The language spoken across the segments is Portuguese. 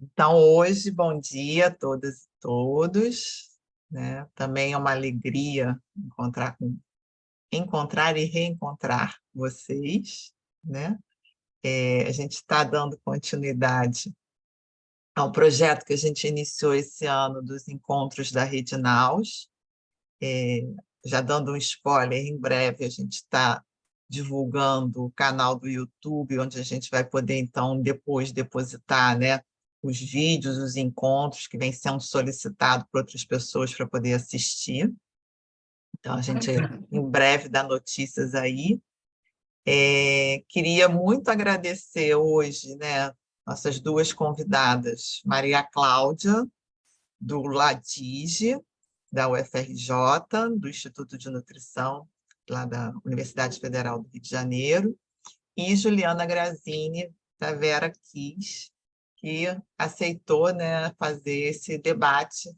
Então, hoje, bom dia a todas e todos, né? Também é uma alegria encontrar e reencontrar vocês, né? A gente está dando continuidade ao projeto que a gente iniciou esse ano dos encontros da Rede Naus. É, Já dando um spoiler, em breve a gente está divulgando o canal do YouTube, onde a gente vai poder, então, depois depositar, né, os vídeos, os encontros que vêm sendo solicitados por outras pessoas para poder assistir. Então, a gente, em breve, dá notícias aí. Queria muito agradecer hoje, né, nossas duas convidadas, Maria Cláudia, do LADIGE, da UFRJ, do Instituto de Nutrição, lá da Universidade Federal do Rio de Janeiro, e Juliana Grazini, da Vera Kiss, que aceitou, né, fazer esse debate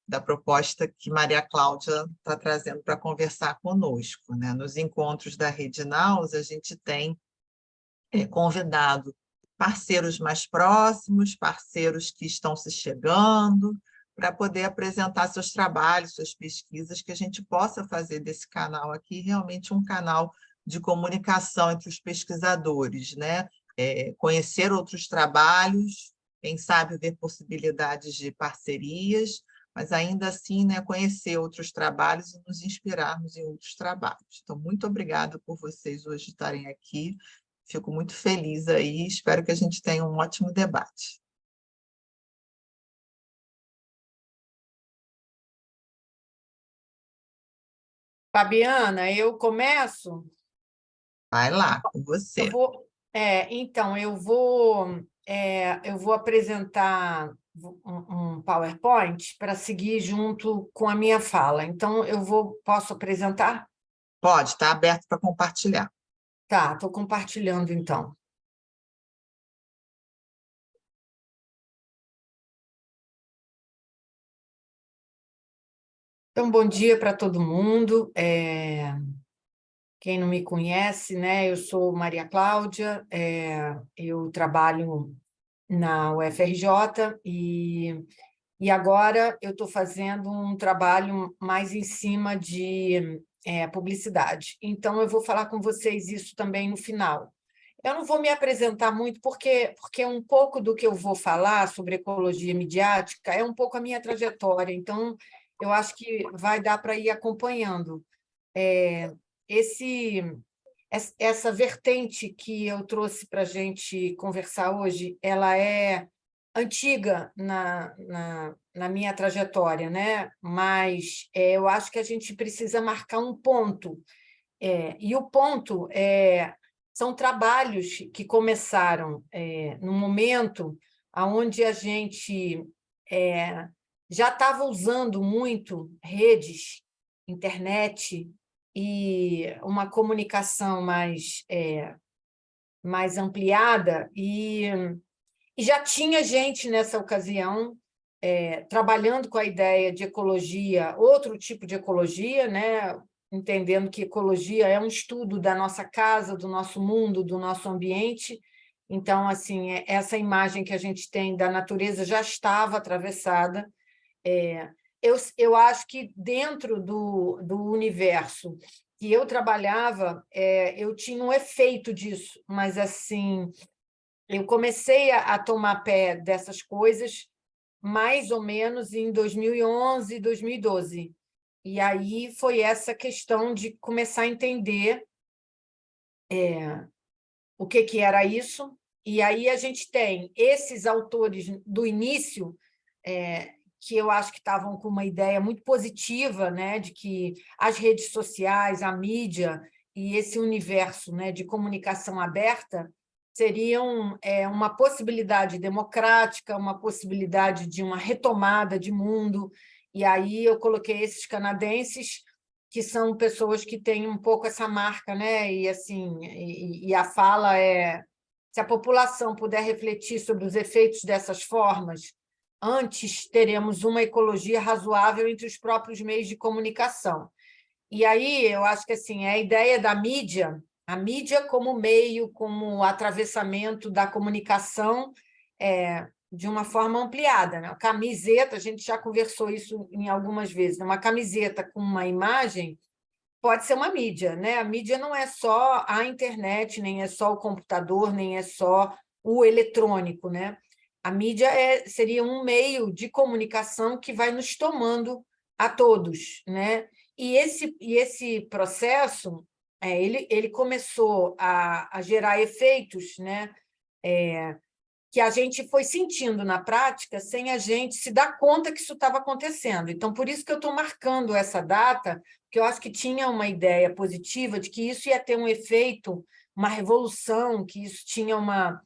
da proposta que Maria Cláudia está trazendo para conversar conosco, né? Nos encontros da Rede Naus, a gente tem convidado parceiros mais próximos, parceiros que estão se chegando, para poder apresentar seus trabalhos, suas pesquisas, que a gente possa fazer desse canal aqui realmente um canal de comunicação entre os pesquisadores, né? Conhecer outros trabalhos, quem sabe ver possibilidades de parcerias, mas ainda assim, né, conhecer outros trabalhos e nos inspirarmos em outros trabalhos. Então, muito obrigada por vocês hoje estarem aqui. Fico muito feliz aí, espero que a gente tenha um ótimo debate. Fabiana, eu começo. Vai lá, com Eu você. vou, então, eu vou apresentar um PowerPoint para seguir junto com a minha fala. Então, posso apresentar? Pode, está aberto para compartilhar. Tá, estou compartilhando então. Então, bom dia para todo mundo. Quem não me conhece, né? Eu sou Maria Cláudia, eu trabalho na UFRJ e agora eu estou fazendo um trabalho mais em cima de publicidade. Então, eu vou falar com vocês isso também no final. Eu não vou me apresentar muito, porque um pouco do que eu vou falar sobre ecologia midiática é um pouco a minha trajetória. Então, eu acho que vai dar para ir acompanhando. Esse Essa vertente que eu trouxe para a gente conversar hoje, ela é antiga na minha trajetória, né? Mas eu acho que a gente precisa marcar um ponto. E o ponto são trabalhos que começaram no momento onde a gente já estava usando muito redes, internet, e uma comunicação mais ampliada, e já tinha gente nessa ocasião trabalhando com a ideia de ecologia, outro tipo de ecologia, né? Entendendo que ecologia é um estudo da nossa casa, do nosso mundo, do nosso ambiente. Então, assim, essa imagem que a gente tem da natureza já estava atravessada. Eu acho que dentro do universo que eu trabalhava, eu tinha um efeito disso, mas assim, eu comecei a tomar pé dessas coisas mais ou menos em 2011, 2012. E aí foi essa questão de começar a entender o que era isso. E aí a gente tem esses autores do início, que eu acho que estavam com uma ideia muito positiva, né, de que as redes sociais, a mídia e esse universo, né, de comunicação aberta seriam uma possibilidade democrática, uma possibilidade de uma retomada de mundo. E aí eu coloquei esses canadenses, que são pessoas que têm um pouco essa marca, né? E assim, a fala se a população puder refletir sobre os efeitos dessas formas, antes teremos uma ecologia razoável entre os próprios meios de comunicação. E aí eu acho que assim, a ideia da mídia, a mídia como meio, como atravessamento da comunicação, de uma forma ampliada, né? A camiseta, a gente já conversou isso em algumas vezes, né? Uma camiseta com uma imagem pode ser uma mídia, né? A mídia não é só a internet, nem é só o computador, nem é só o eletrônico, né? A mídia seria um meio de comunicação que vai nos tomando a todos, né? E esse processo, ele começou a gerar efeitos, né? Que a gente foi sentindo na prática sem a gente se dar conta que isso estava acontecendo. Então, por isso que eu estou marcando essa data, porque eu acho que tinha uma ideia positiva de que isso ia ter um efeito, uma revolução, que isso tinha uma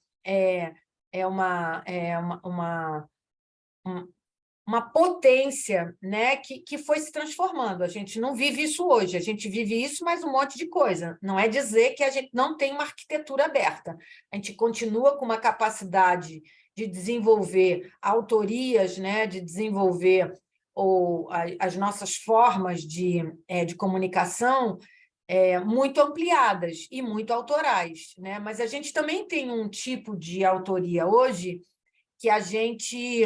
potência, né, que foi se transformando. A gente não vive isso hoje, a gente vive isso mais um monte de coisa. Não é dizer que a gente não tem uma arquitetura aberta. A gente continua com uma capacidade de desenvolver autorias, né, de desenvolver as nossas formas de comunicação muito ampliadas e muito autorais, né? Mas a gente também tem um tipo de autoria hoje que a gente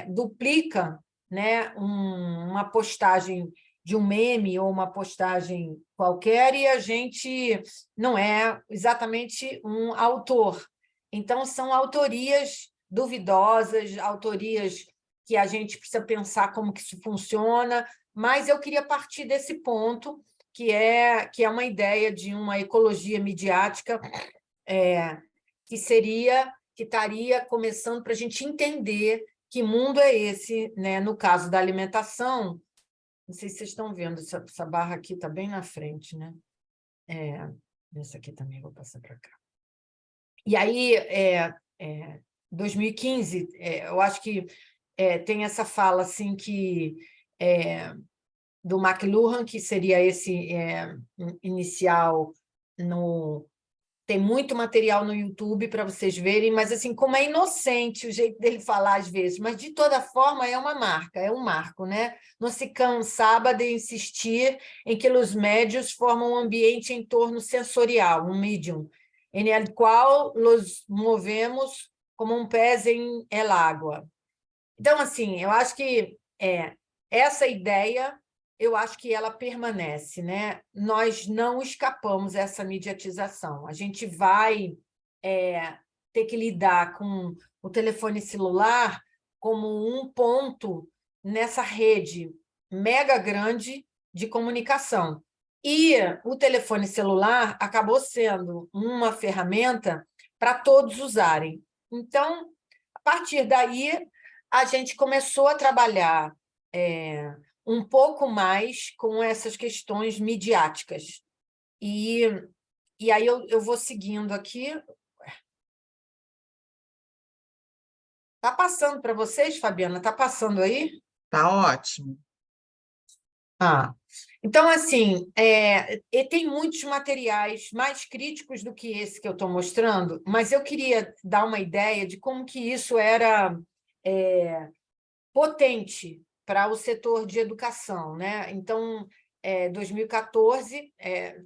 duplica, né, uma postagem de um meme ou uma postagem qualquer e a gente não é exatamente um autor. Então, são autorias duvidosas, autorias que a gente precisa pensar como que isso funciona, mas eu queria partir desse ponto, que é uma ideia de uma ecologia midiática que estaria começando para a gente entender que mundo é esse, né? No caso da alimentação, não sei se vocês estão vendo, essa barra aqui está bem na frente, né? Essa aqui também, vou passar para cá. E aí, 2015, eu acho que tem essa fala assim que do McLuhan, que seria esse inicial Tem muito material no YouTube para vocês verem, mas assim, como é inocente o jeito dele falar às vezes, mas de toda forma é uma marca, é um marco, né? Não se cansava de insistir em que os médios formam um ambiente em torno sensorial, um medium, em el qual nos movemos como um pez em el agua. Então, assim, eu acho que essa ideia, eu acho que ela permanece, né? Nós não escapamos dessa mediatização. A gente vai ter que lidar com o telefone celular como um ponto nessa rede mega grande de comunicação. E o telefone celular acabou sendo uma ferramenta para todos usarem. Então, a partir daí, a gente começou a trabalhar um pouco mais com essas questões midiáticas. E aí eu vou seguindo aqui. Está passando para vocês, Fabiana? Está passando aí? Está ótimo. Então, assim, e tem muitos materiais mais críticos do que esse que eu estou mostrando, mas eu queria dar uma ideia de como que isso era potente para o setor de educação, né? Então, 2014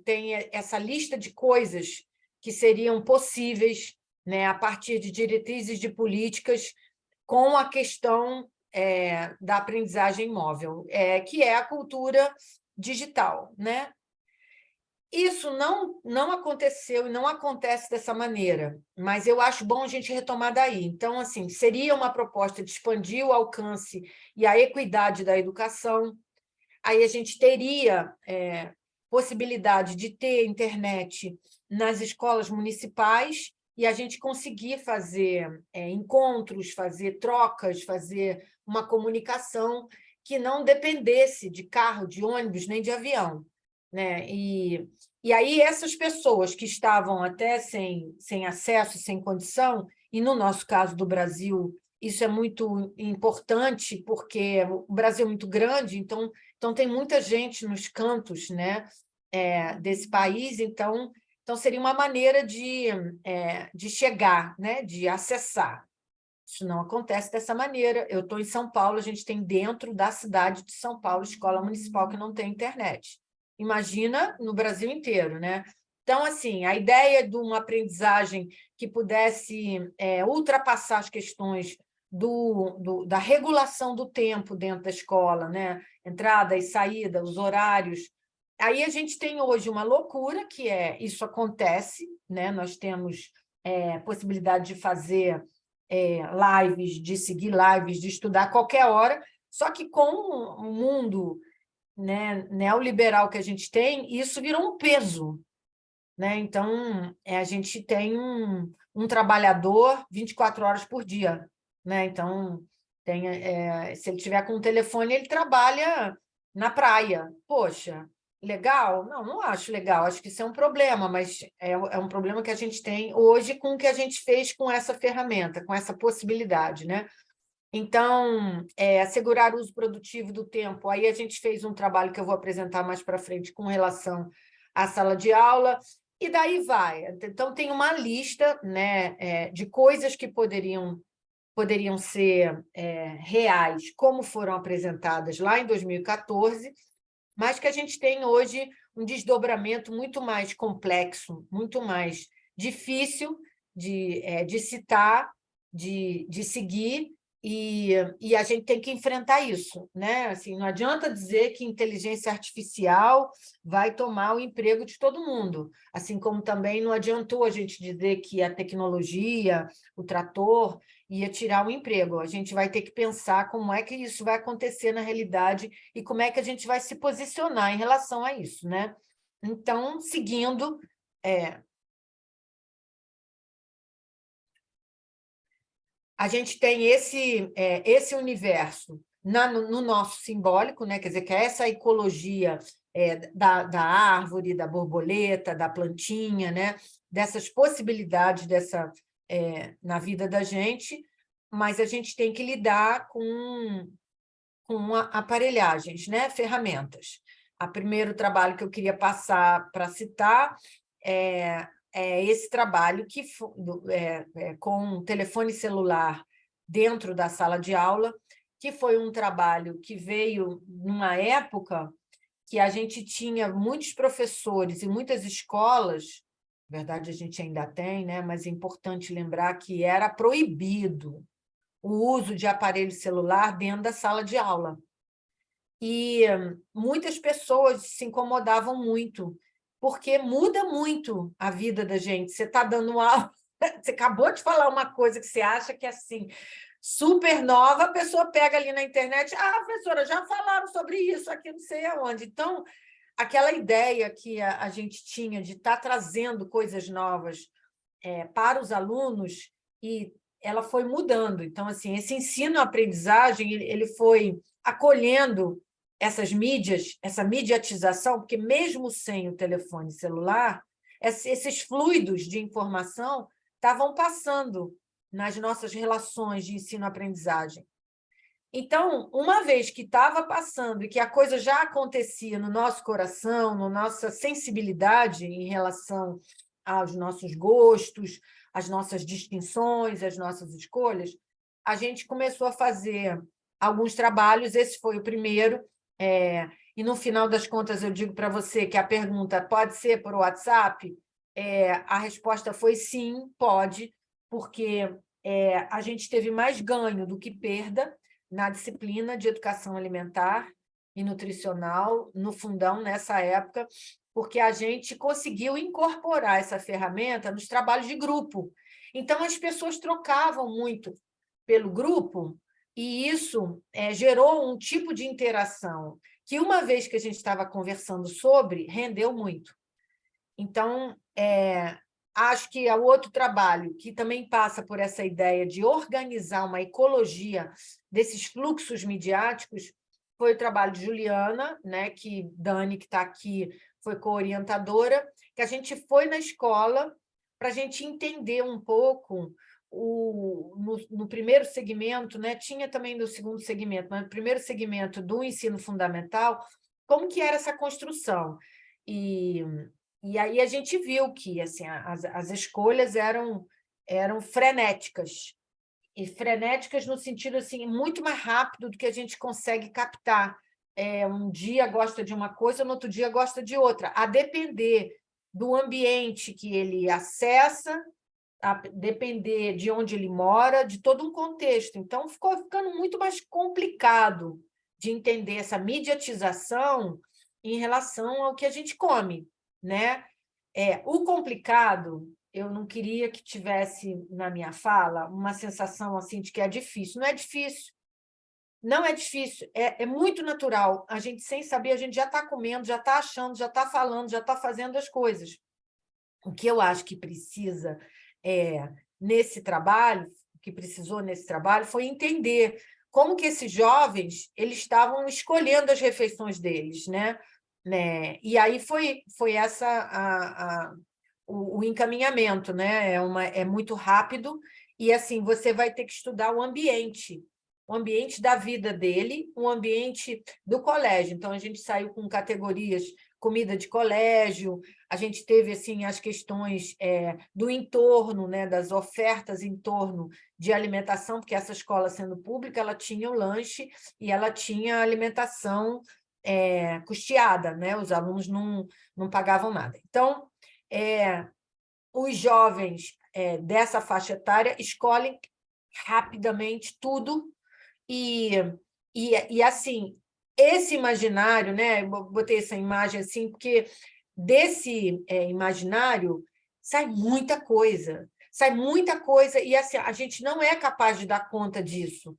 tem essa lista de coisas que seriam possíveis, né, a partir de diretrizes de políticas com a questão da aprendizagem móvel, que é a cultura digital, né? Isso não aconteceu e não acontece dessa maneira, mas eu acho bom a gente retomar daí. Então, assim, seria uma proposta de expandir o alcance e a equidade da educação. Aí a gente teria possibilidade de ter internet nas escolas municipais e a gente conseguir fazer encontros, fazer trocas, fazer uma comunicação que não dependesse de carro, de ônibus, nem de avião, né? E aí essas pessoas que estavam até sem acesso, sem condição, e no nosso caso do Brasil, isso é muito importante, porque o Brasil é muito grande, então tem muita gente nos cantos, né, desse país, então seria uma maneira de chegar, né, de acessar. Isso não acontece dessa maneira. Eu estou em São Paulo, a gente tem dentro da cidade de São Paulo escola municipal que não tem internet. Imagina no Brasil inteiro, né? Então, assim, a ideia de uma aprendizagem que pudesse ultrapassar as questões da regulação do tempo dentro da escola, né? Entrada e saída, os horários. Aí a gente tem hoje uma loucura, que isso acontece, né? Nós temos possibilidade de fazer lives, de seguir lives, de estudar a qualquer hora, só que com o mundo, né, neoliberal que a gente tem, isso virou um peso, né? Então, a gente tem um trabalhador 24 horas por dia, né? Então, se ele tiver com o telefone, ele trabalha na praia. Poxa, legal? Não, não acho legal, acho que isso é um problema, mas é um problema que a gente tem hoje com o que a gente fez com essa ferramenta, com essa possibilidade, né? Então, assegurar o uso produtivo do tempo. Aí a gente fez um trabalho que eu vou apresentar mais para frente com relação à sala de aula, e daí vai. Então, tem uma lista, né, de coisas que poderiam ser reais, como foram apresentadas lá em 2014, mas que a gente tem hoje um desdobramento muito mais complexo, muito mais difícil de citar, de seguir, e a gente tem que enfrentar isso, né? Assim, não adianta dizer que inteligência artificial vai tomar o emprego de todo mundo, assim como também não adiantou a gente dizer que a tecnologia, o trator, ia tirar o emprego. A gente vai ter que pensar como é que isso vai acontecer na realidade e como é que a gente vai se posicionar em relação a isso, né? Então, seguindo... a gente tem esse universo no nosso simbólico, né? Quer dizer, que é essa ecologia da árvore, da borboleta, da plantinha, né? Dessas possibilidades na vida da gente, mas a gente tem que lidar com aparelhagens, né? Ferramentas. O primeiro trabalho que eu queria passar para citar é esse trabalho com telefone celular dentro da sala de aula, que foi um trabalho que veio numa época que a gente tinha muitos professores e muitas escolas, na verdade a gente ainda tem, né? Mas é importante lembrar que era proibido o uso de aparelho celular dentro da sala de aula. E muitas pessoas se incomodavam muito, porque muda muito a vida da gente. Você está dando aula, você acabou de falar uma coisa que você acha que é assim, super nova, a pessoa pega ali na internet, professora, já falaram sobre isso aqui, não sei aonde. Então, aquela ideia que a gente tinha de estar trazendo coisas novas para os alunos, e ela foi mudando. Então, assim, esse ensino-aprendizagem ele foi acolhendo essas mídias, essa mediatização, porque mesmo sem o telefone celular, esses fluidos de informação estavam passando nas nossas relações de ensino-aprendizagem. Então, uma vez que estava passando e que a coisa já acontecia no nosso coração, na nossa sensibilidade em relação aos nossos gostos, às nossas distinções, às nossas escolhas, a gente começou a fazer alguns trabalhos, esse foi o primeiro, e no final das contas eu digo para você que a pergunta pode ser por WhatsApp, a resposta foi sim, pode, porque a gente teve mais ganho do que perda na disciplina de educação alimentar e nutricional, no fundão, nessa época, porque a gente conseguiu incorporar essa ferramenta nos trabalhos de grupo. Então, as pessoas trocavam muito pelo grupo, e isso gerou um tipo de interação que, uma vez que a gente estava conversando sobre, rendeu muito. Então, acho que é outro trabalho que também passa por essa ideia de organizar uma ecologia desses fluxos midiáticos foi o trabalho de Juliana, né, que Dani, que está aqui, foi co-orientadora, que a gente foi na escola para a gente entender um pouco no primeiro segmento, né, tinha também no segundo segmento, mas no primeiro segmento do ensino fundamental, como que era essa construção. E aí a gente viu que assim, as escolhas eram frenéticas, e frenéticas no sentido assim, muito mais rápido do que a gente consegue captar. Um dia gosta de uma coisa, no outro dia gosta de outra, a depender do ambiente que ele acessa, a depender de onde ele mora, de todo um contexto. Então, ficou ficando muito mais complicado de entender essa mediatização em relação ao que a gente come, né? O complicado, eu não queria que tivesse na minha fala uma sensação assim de que é difícil. Não é difícil. Não é difícil, é muito natural. A gente, sem saber, a gente já está comendo, já está achando, já está falando, já está fazendo as coisas. O que eu acho que precisa nesse trabalho, o que precisou nesse trabalho, foi entender como que esses jovens eles estavam escolhendo as refeições deles, né? E aí foi essa o encaminhamento, né? É muito rápido e assim você vai ter que estudar o ambiente da vida dele, o ambiente do colégio. Então a gente saiu com categorias comida de colégio, a gente teve assim as questões do entorno, né, das ofertas em torno de alimentação, porque essa escola sendo pública, ela tinha o lanche e ela tinha a alimentação custeada, né? Os alunos não pagavam nada. Então, os jovens dessa faixa etária escolhem rapidamente tudo e assim, esse imaginário, né? Eu botei essa imagem assim, porque desse imaginário sai muita coisa, e assim, a gente não é capaz de dar conta disso.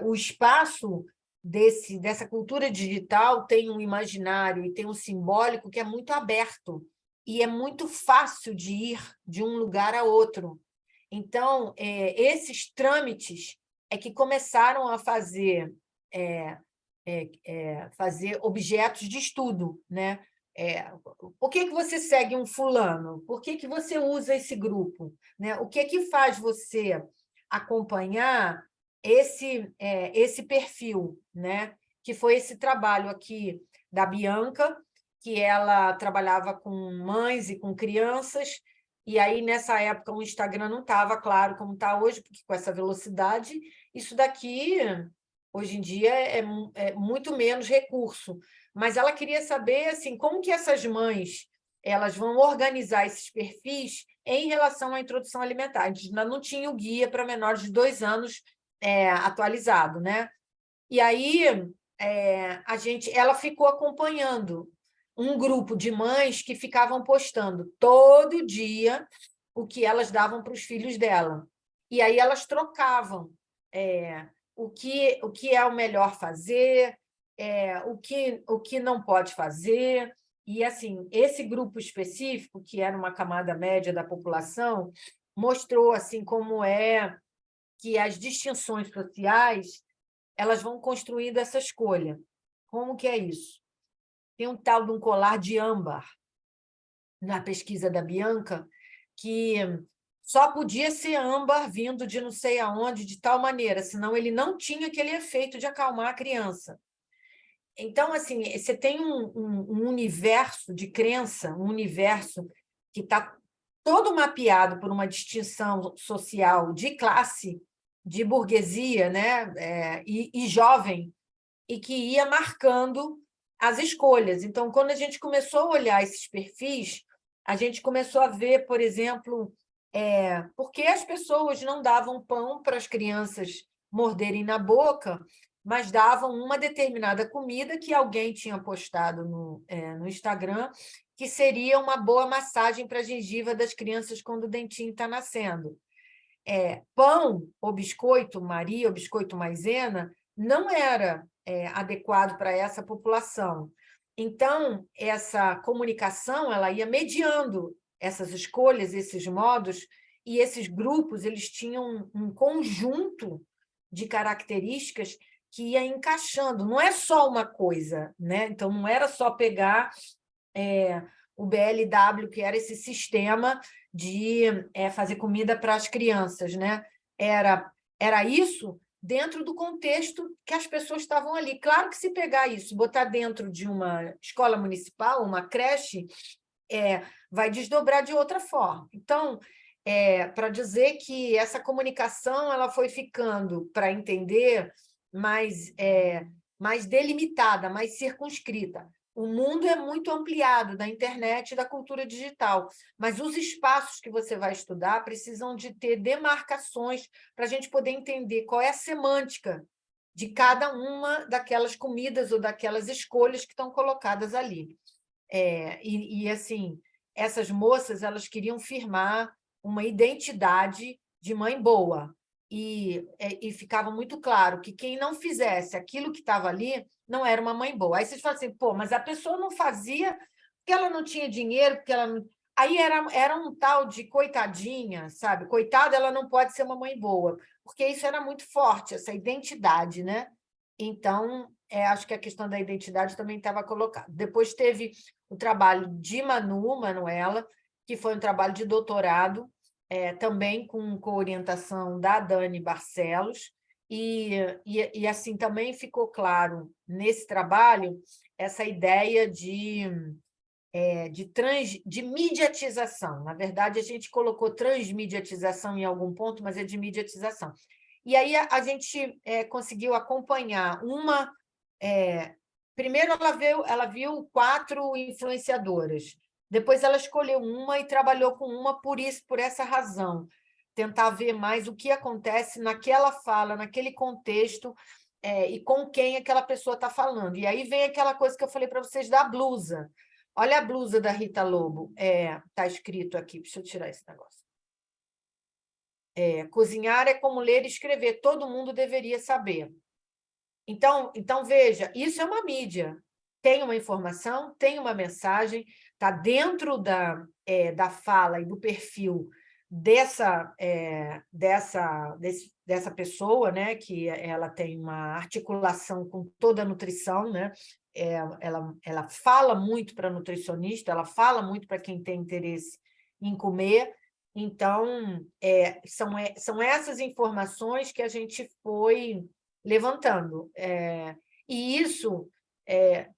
O espaço dessa cultura digital tem um imaginário e tem um simbólico que é muito aberto, e é muito fácil de ir de um lugar a outro. Então, esses trâmites é que começaram a fazer objetos de estudo, né? Por que você segue um fulano? Por que você usa esse grupo? Né? O que faz você acompanhar esse perfil, né? Que foi esse trabalho aqui da Bianca, que ela trabalhava com mães e com crianças, e aí, nessa época, o Instagram não estava claro como está hoje, porque com essa velocidade, isso daqui, hoje em dia, é muito menos recurso. Mas ela queria saber assim, como que essas mães elas vão organizar esses perfis em relação à introdução alimentar. A gente ainda não tinha o guia para menores de 2 anos atualizado, né? E aí ela ficou acompanhando um grupo de mães que ficavam postando todo dia o que elas davam para os filhos dela. E aí elas trocavam o que é o melhor fazer, o que não pode fazer. E, assim, esse grupo específico, que era uma camada média da população, mostrou assim como é que as distinções sociais elas vão construindo essa escolha. Como que é isso? Tem um tal de um colar de âmbar na pesquisa da Bianca, que só podia ser âmbar vindo de não sei aonde, de tal maneira, senão ele não tinha aquele efeito de acalmar a criança. Então, assim, você tem um universo de crença, um universo que está todo mapeado por uma distinção social de classe, de burguesia, né? E jovem, e que ia marcando as escolhas. Então, quando a gente começou a olhar esses perfis, a gente começou a ver, por exemplo, por que as pessoas não davam pão para as crianças morderem na boca, mas davam uma determinada comida que alguém tinha postado no Instagram, que seria uma boa massagem para a gengiva das crianças quando o dentinho está nascendo. Pão ou biscoito Maria ou biscoito Maisena não era adequado para essa população. Então, essa comunicação ela ia mediando essas escolhas, esses modos, e esses grupos eles tinham um conjunto de características que ia encaixando, não é só uma coisa, né? Então, não era só pegar o BLW, que era esse sistema de fazer comida para as crianças, né? Era isso dentro do contexto que as pessoas estavam ali. Claro que se pegar isso, botar dentro de uma escola municipal, uma creche, vai desdobrar de outra forma. Então, para dizer que essa comunicação ela foi ficando, para entender, mais delimitada, mais circunscrita. o mundo é muito ampliado da internet e da cultura digital, mas os espaços que você vai estudar precisam de ter demarcações para a gente poder entender qual é a semântica de cada uma daquelas comidas ou daquelas escolhas que estão colocadas ali. Assim, essas moças elas queriam firmar uma identidade de mãe boa, e ficava muito claro que quem não fizesse aquilo que estava ali não era uma mãe boa. Aí vocês falam assim, pô, mas a pessoa não fazia porque ela não tinha dinheiro, porque ela não... Aí era um tal de coitadinha, sabe? Coitada, ela não pode ser uma mãe boa, porque isso era muito forte, essa identidade, né? Então, acho que a questão da identidade também estava colocada. Depois teve o trabalho de Manuela, que foi um trabalho de doutorado, também com orientação da Dani Barcelos, e assim também ficou claro nesse trabalho essa ideia de mediatização. Na verdade, a gente colocou transmediatização em algum ponto, mas é de mediatização. E aí a gente conseguiu acompanhar uma... primeiro, ela viu 4 influenciadoras, depois ela escolheu uma e trabalhou com uma por essa razão, tentar ver mais o que acontece naquela fala, naquele contexto, e com quem aquela pessoa está falando. E aí vem aquela coisa que eu falei para vocês da blusa. Olha a blusa da Rita Lobo. Está escrito aqui, deixa eu tirar esse negócio. Cozinhar é como ler e escrever, todo mundo deveria saber. Então, veja, isso é uma mídia. Tem uma informação, tem uma mensagem, está dentro da fala e do perfil dessa pessoa, né, que ela tem uma articulação com toda a nutrição, né? Ela fala muito para nutricionista, ela fala muito para quem tem interesse em comer. Então, são essas informações que a gente foi levantando. E isso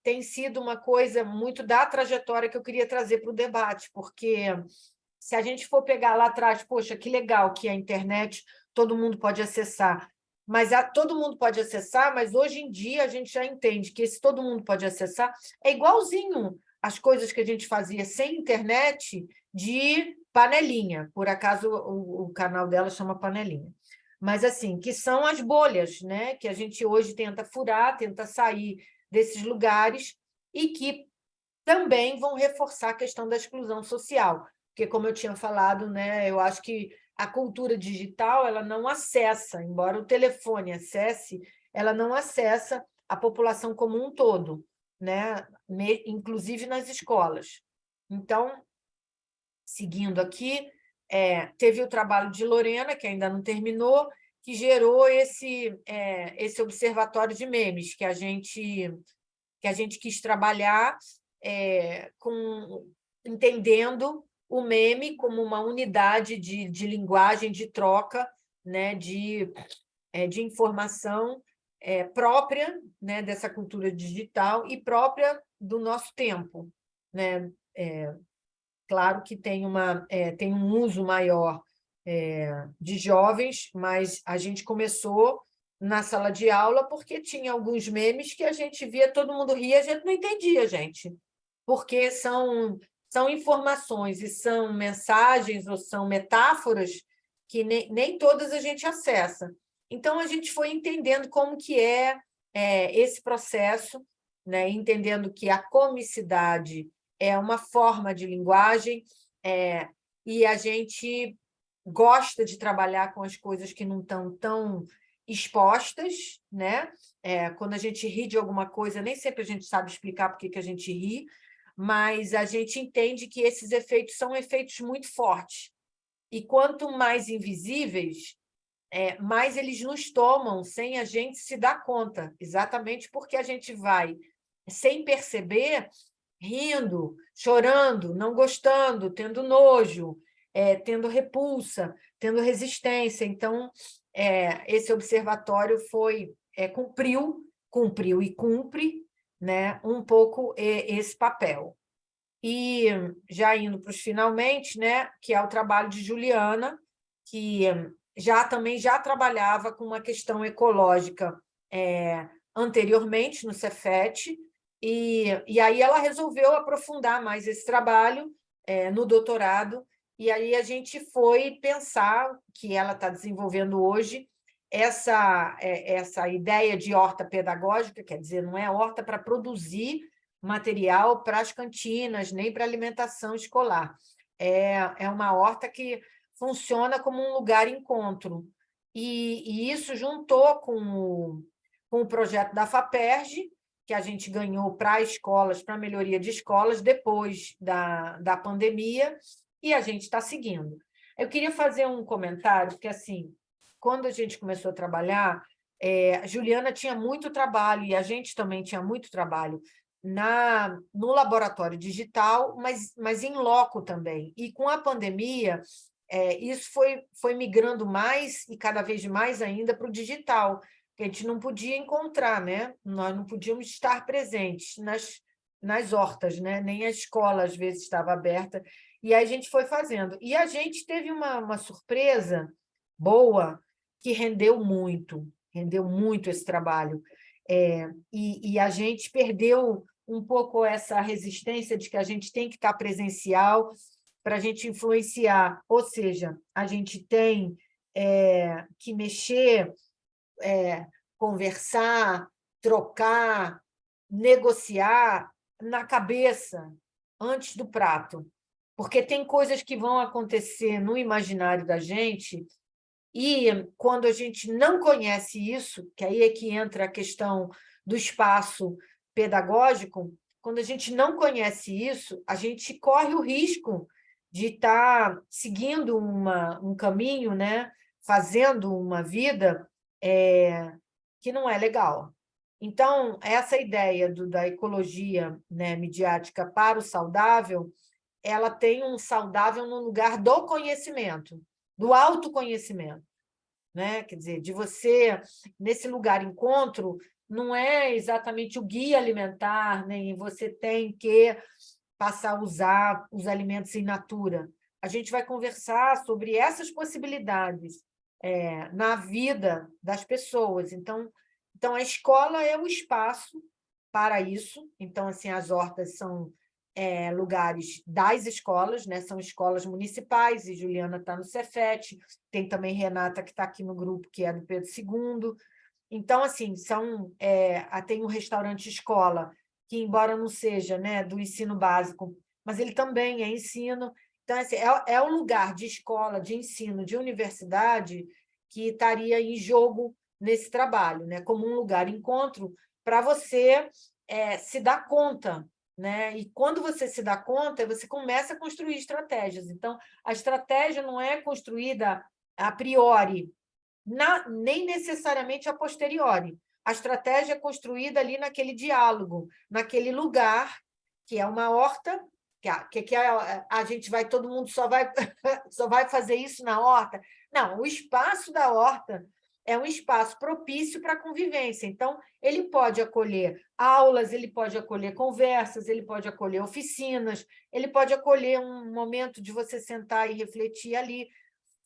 tem sido uma coisa muito da trajetória que eu queria trazer para o debate, porque se a gente for pegar lá atrás, poxa, que legal que a internet todo mundo pode acessar, mas todo mundo pode acessar, mas hoje em dia a gente já entende que esse todo mundo pode acessar é igualzinho as coisas que a gente fazia sem internet de panelinha. Por acaso o canal dela chama Panelinha. Mas, assim, que são as bolhas, né? Que a gente hoje tenta furar, tenta sair desses lugares e que também vão reforçar a questão da exclusão social. Porque, como eu tinha falado, né, eu acho que a cultura digital ela não acessa, embora o telefone acesse, ela não acessa a população como um todo, né? Inclusive nas escolas. Então, seguindo aqui, teve o trabalho de Lorena, que ainda não terminou, que gerou esse observatório de memes, que a gente quis trabalhar entendendo o meme como uma unidade de linguagem, de troca, né, de informação própria, né, dessa cultura digital e própria do nosso tempo, né? Claro que tem um uso maior de jovens, mas a gente começou na sala de aula porque tinha alguns memes que a gente via, todo mundo ria, a gente não entendia, gente, porque são informações e são mensagens ou são metáforas que nem todas a gente acessa. Então, a gente foi entendendo como que esse processo, né? Entendendo que a comicidade é uma forma de linguagem, e a gente gosta de trabalhar com as coisas que não estão tão expostas, né? Quando a gente ri de alguma coisa, nem sempre a gente sabe explicar por que a gente ri, mas a gente entende que esses efeitos são efeitos muito fortes. E quanto mais invisíveis, mais eles nos tomam sem a gente se dar conta, exatamente porque a gente vai, sem perceber, rindo, chorando, não gostando, tendo nojo, tendo repulsa, tendo resistência. Então, esse observatório cumpriu e cumpre, né, um pouco esse papel. E já indo para os finalmente, né, que é o trabalho de Juliana, que também já trabalhava com uma questão ecológica anteriormente no Cefet, E aí ela resolveu aprofundar mais esse trabalho no doutorado, e aí a gente foi pensar, que ela está desenvolvendo hoje, essa ideia de horta pedagógica, quer dizer, não é horta para produzir material para as cantinas, nem para alimentação escolar. É uma horta que funciona como um lugar encontro. E isso juntou com o projeto da FAPERJ, que a gente ganhou para escolas, para melhoria de escolas, depois da pandemia, e a gente está seguindo. Eu queria fazer um comentário, porque, assim, quando a gente começou a trabalhar, a Juliana tinha muito trabalho, e a gente também tinha muito trabalho no laboratório digital, mas em loco também. E com a pandemia, isso foi migrando mais, e cada vez mais ainda, para o digital, que a gente não podia encontrar, né? Nós não podíamos estar presentes nas hortas, né? Nem a escola, às vezes, estava aberta. E aí a gente foi fazendo. E a gente teve uma surpresa boa, que rendeu muito esse trabalho. E a gente perdeu um pouco essa resistência de que a gente tem que estar presencial para a gente influenciar. Ou seja, a gente tem que mexer, conversar, trocar, negociar na cabeça antes do prato. Porque tem coisas que vão acontecer no imaginário da gente, e quando a gente não conhece isso, que aí é que entra a questão do espaço pedagógico, quando a gente não conhece isso, a gente corre o risco de estar seguindo um caminho, né? Fazendo uma vida que não é legal. Então, essa ideia da ecologia, né, midiática para o saudável, ela tem um saudável no lugar do conhecimento, do autoconhecimento, né? Quer dizer, de você, nesse lugar encontro, não é exatamente o guia alimentar, nem você tem que passar a usar os alimentos in natura. A gente vai conversar sobre essas possibilidades na vida das pessoas. Então, a escola é o espaço para isso. Então, assim, as hortas são lugares das escolas, né? São escolas municipais, e Juliana está no Cefet, tem também Renata, que está aqui no grupo, que é do Pedro II. Então, assim, tem um restaurante escola, que, embora não seja, né, do ensino básico, mas ele também é ensino. Então, assim, é um lugar de escola, de ensino, de universidade, que estaria em jogo nesse trabalho, né, como um lugar de encontro para você se dar conta, né? E quando você se dá conta, você começa a construir estratégias. Então, a estratégia não é construída a priori, nem necessariamente a posteriori. A estratégia é construída ali naquele diálogo, naquele lugar, que é uma horta, que a gente vai, todo mundo só vai fazer isso na horta. Não, o espaço da horta é um espaço propício para a convivência. Então, ele pode acolher aulas, ele pode acolher conversas, ele pode acolher oficinas, ele pode acolher um momento de você sentar e refletir ali,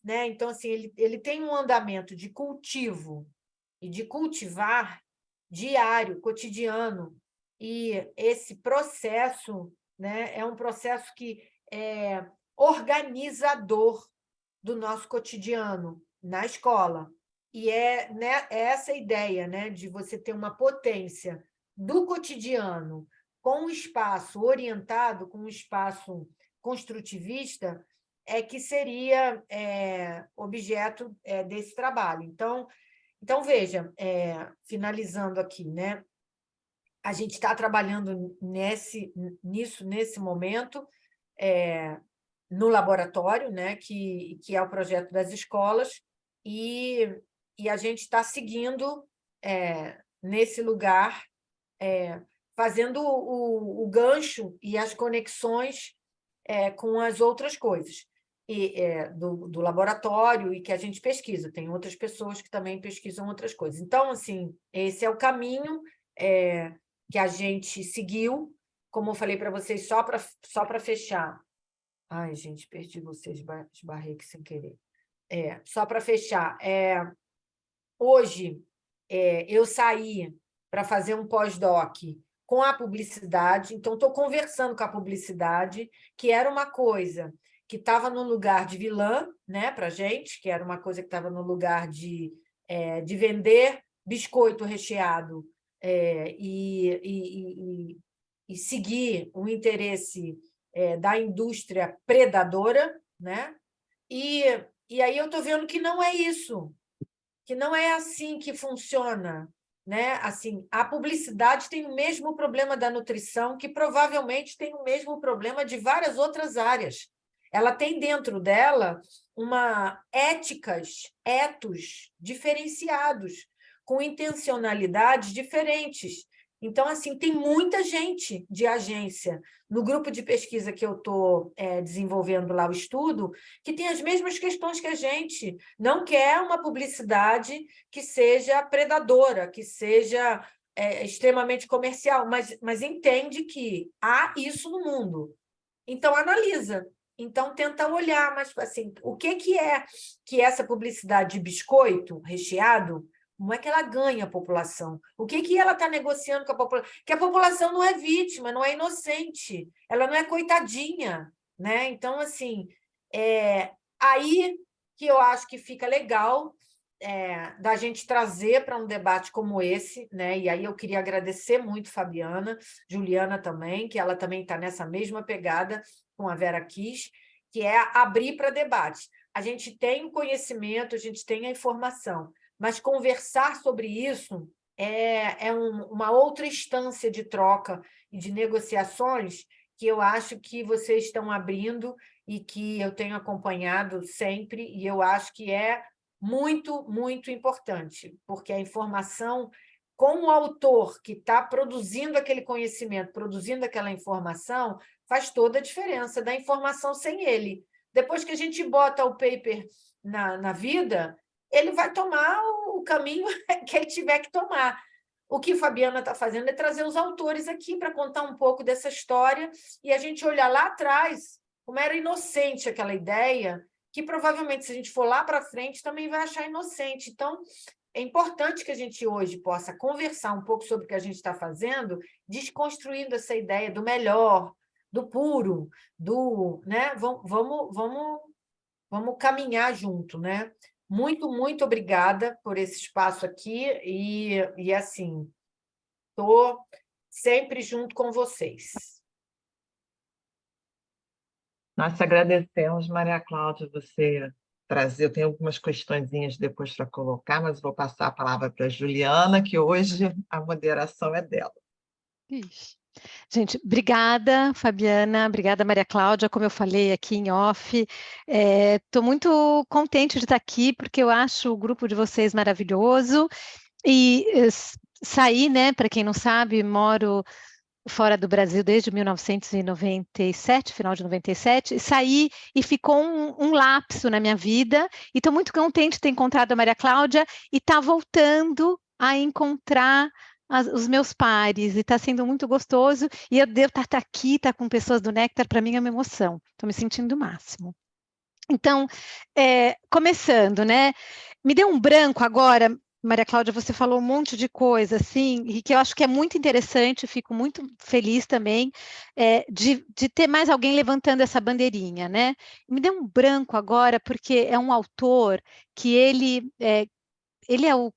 né? Então, assim, ele tem um andamento de cultivo e de cultivar diário, cotidiano, e esse processo, né, é um processo que é organizador do nosso cotidiano na escola. E né, essa ideia, né, de você ter uma potência do cotidiano com um espaço orientado, com um espaço construtivista, que seria objeto desse trabalho. Então veja, finalizando aqui, né? A gente está trabalhando nesse momento, no laboratório, né? Que é o projeto das escolas, e a gente está seguindo nesse lugar, fazendo o gancho e as conexões com as outras coisas do laboratório, e que a gente pesquisa. Tem outras pessoas que também pesquisam outras coisas. Então, assim, esse é o caminho que a gente seguiu. Como eu falei para vocês, só para fechar. Ai, gente, perdi vocês, esbarrei aqui sem querer. Só para fechar. Hoje, eu saí para fazer um pós-doc com a publicidade. Então, estou conversando com a publicidade, que era uma coisa que estava no lugar de vilã, né, para a gente, que era uma coisa que estava no lugar de vender biscoito recheado e seguir o interesse da indústria predadora, né? E aí eu estou vendo que não é isso, que não é assim que funciona, né? Assim, a publicidade tem o mesmo problema da nutrição, que provavelmente tem o mesmo problema de várias outras áreas. Ela tem dentro dela etos diferenciados, com intencionalidades diferentes. Então, assim, tem muita gente de agência no grupo de pesquisa que eu estou desenvolvendo lá o estudo, que tem as mesmas questões que a gente. Não quer uma publicidade que seja predadora, que seja extremamente comercial, mas entende que há isso no mundo. Então, analisa. Então, tenta olhar, mas assim, o que é que essa publicidade de biscoito recheado, como é que ela ganha a população? O que ela está negociando com a população? Que a população não é vítima, não é inocente, ela não é coitadinha, né? Então, assim, aí que eu acho que fica legal da gente trazer para um debate como esse, né? E aí eu queria agradecer muito Fabiana, Juliana também, que ela também está nessa mesma pegada com a Vera Kiss, que é abrir para debate. A gente tem o conhecimento, a gente tem a informação, mas conversar sobre isso é uma outra instância de troca e de negociações que eu acho que vocês estão abrindo e que eu tenho acompanhado sempre, e eu acho que é muito, muito importante, porque a informação com o autor que está produzindo aquele conhecimento, produzindo aquela informação, faz toda a diferença da informação sem ele. Depois que a gente bota o paper na vida, ele vai tomar o caminho que ele tiver que tomar. O que a Fabiana está fazendo é trazer os autores aqui para contar um pouco dessa história e a gente olhar lá atrás como era inocente aquela ideia, que provavelmente, se a gente for lá para frente, também vai achar inocente. Então, é importante que a gente hoje possa conversar um pouco sobre o que a gente está fazendo, desconstruindo essa ideia do melhor, do puro, né? Vamos caminhar junto, né? Muito, muito obrigada por esse espaço aqui e assim, estou sempre junto com vocês. Nós te agradecemos, Maria Cláudia, você trazer. Eu tenho algumas questõezinhas depois para colocar, mas vou passar a palavra para a Juliana, que hoje a moderação é dela. Ixi. Gente, obrigada, Fabiana, obrigada, Maria Cláudia, como eu falei aqui em off, estou muito contente de estar aqui, porque eu acho o grupo de vocês maravilhoso, e saí, né, para quem não sabe, moro fora do Brasil desde 1997, final de 97, saí e ficou um lapso na minha vida, e estou muito contente de ter encontrado a Maria Cláudia e estar voltando a encontrar os meus pares, e está sendo muito gostoso, e eu devo estar aqui, estar com pessoas do Néctar, para mim é uma emoção, estou me sentindo o máximo. Então, começando, né, me deu um branco agora, Maria Cláudia, você falou um monte de coisa, assim, e que eu acho que é muito interessante, fico muito feliz também de ter mais alguém levantando essa bandeirinha, né? Me deu um branco agora, porque é um autor que ele é o,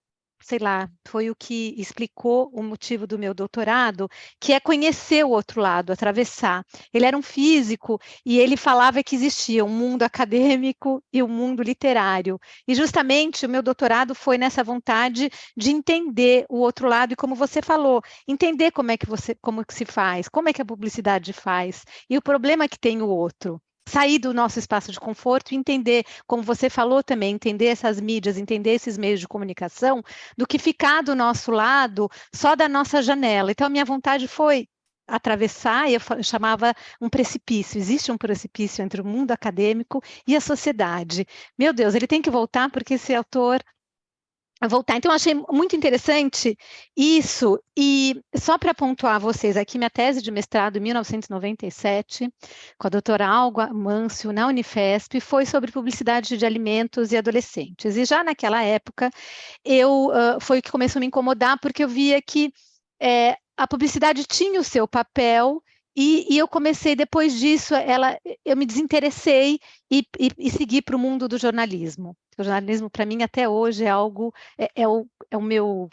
sei lá, foi o que explicou o motivo do meu doutorado, que é conhecer o outro lado, atravessar. Ele era um físico e ele falava que existia um mundo acadêmico e um mundo literário. E justamente o meu doutorado foi nessa vontade de entender o outro lado e, como você falou, entender como que se faz, como é que a publicidade faz e o problema que tem o outro. Sair do nosso espaço de conforto e entender, como você falou também, entender essas mídias, entender esses meios de comunicação, do que ficar do nosso lado, só da nossa janela. Então, a minha vontade foi atravessar, e eu chamava um precipício. Existe um precipício entre o mundo acadêmico e a sociedade. Meu Deus, ele tem que voltar porque esse autor voltar. Então, eu achei muito interessante isso, e só para pontuar vocês aqui, minha tese de mestrado em 1997, com a doutora Alga Mâncio, na Unifesp, foi sobre publicidade de alimentos e adolescentes. E já naquela época, foi o que começou a me incomodar, porque eu via que a publicidade tinha o seu papel, e eu comecei, depois disso, eu me desinteressei e segui para o mundo do jornalismo. O jornalismo, para mim, até hoje, é algo, é o meu,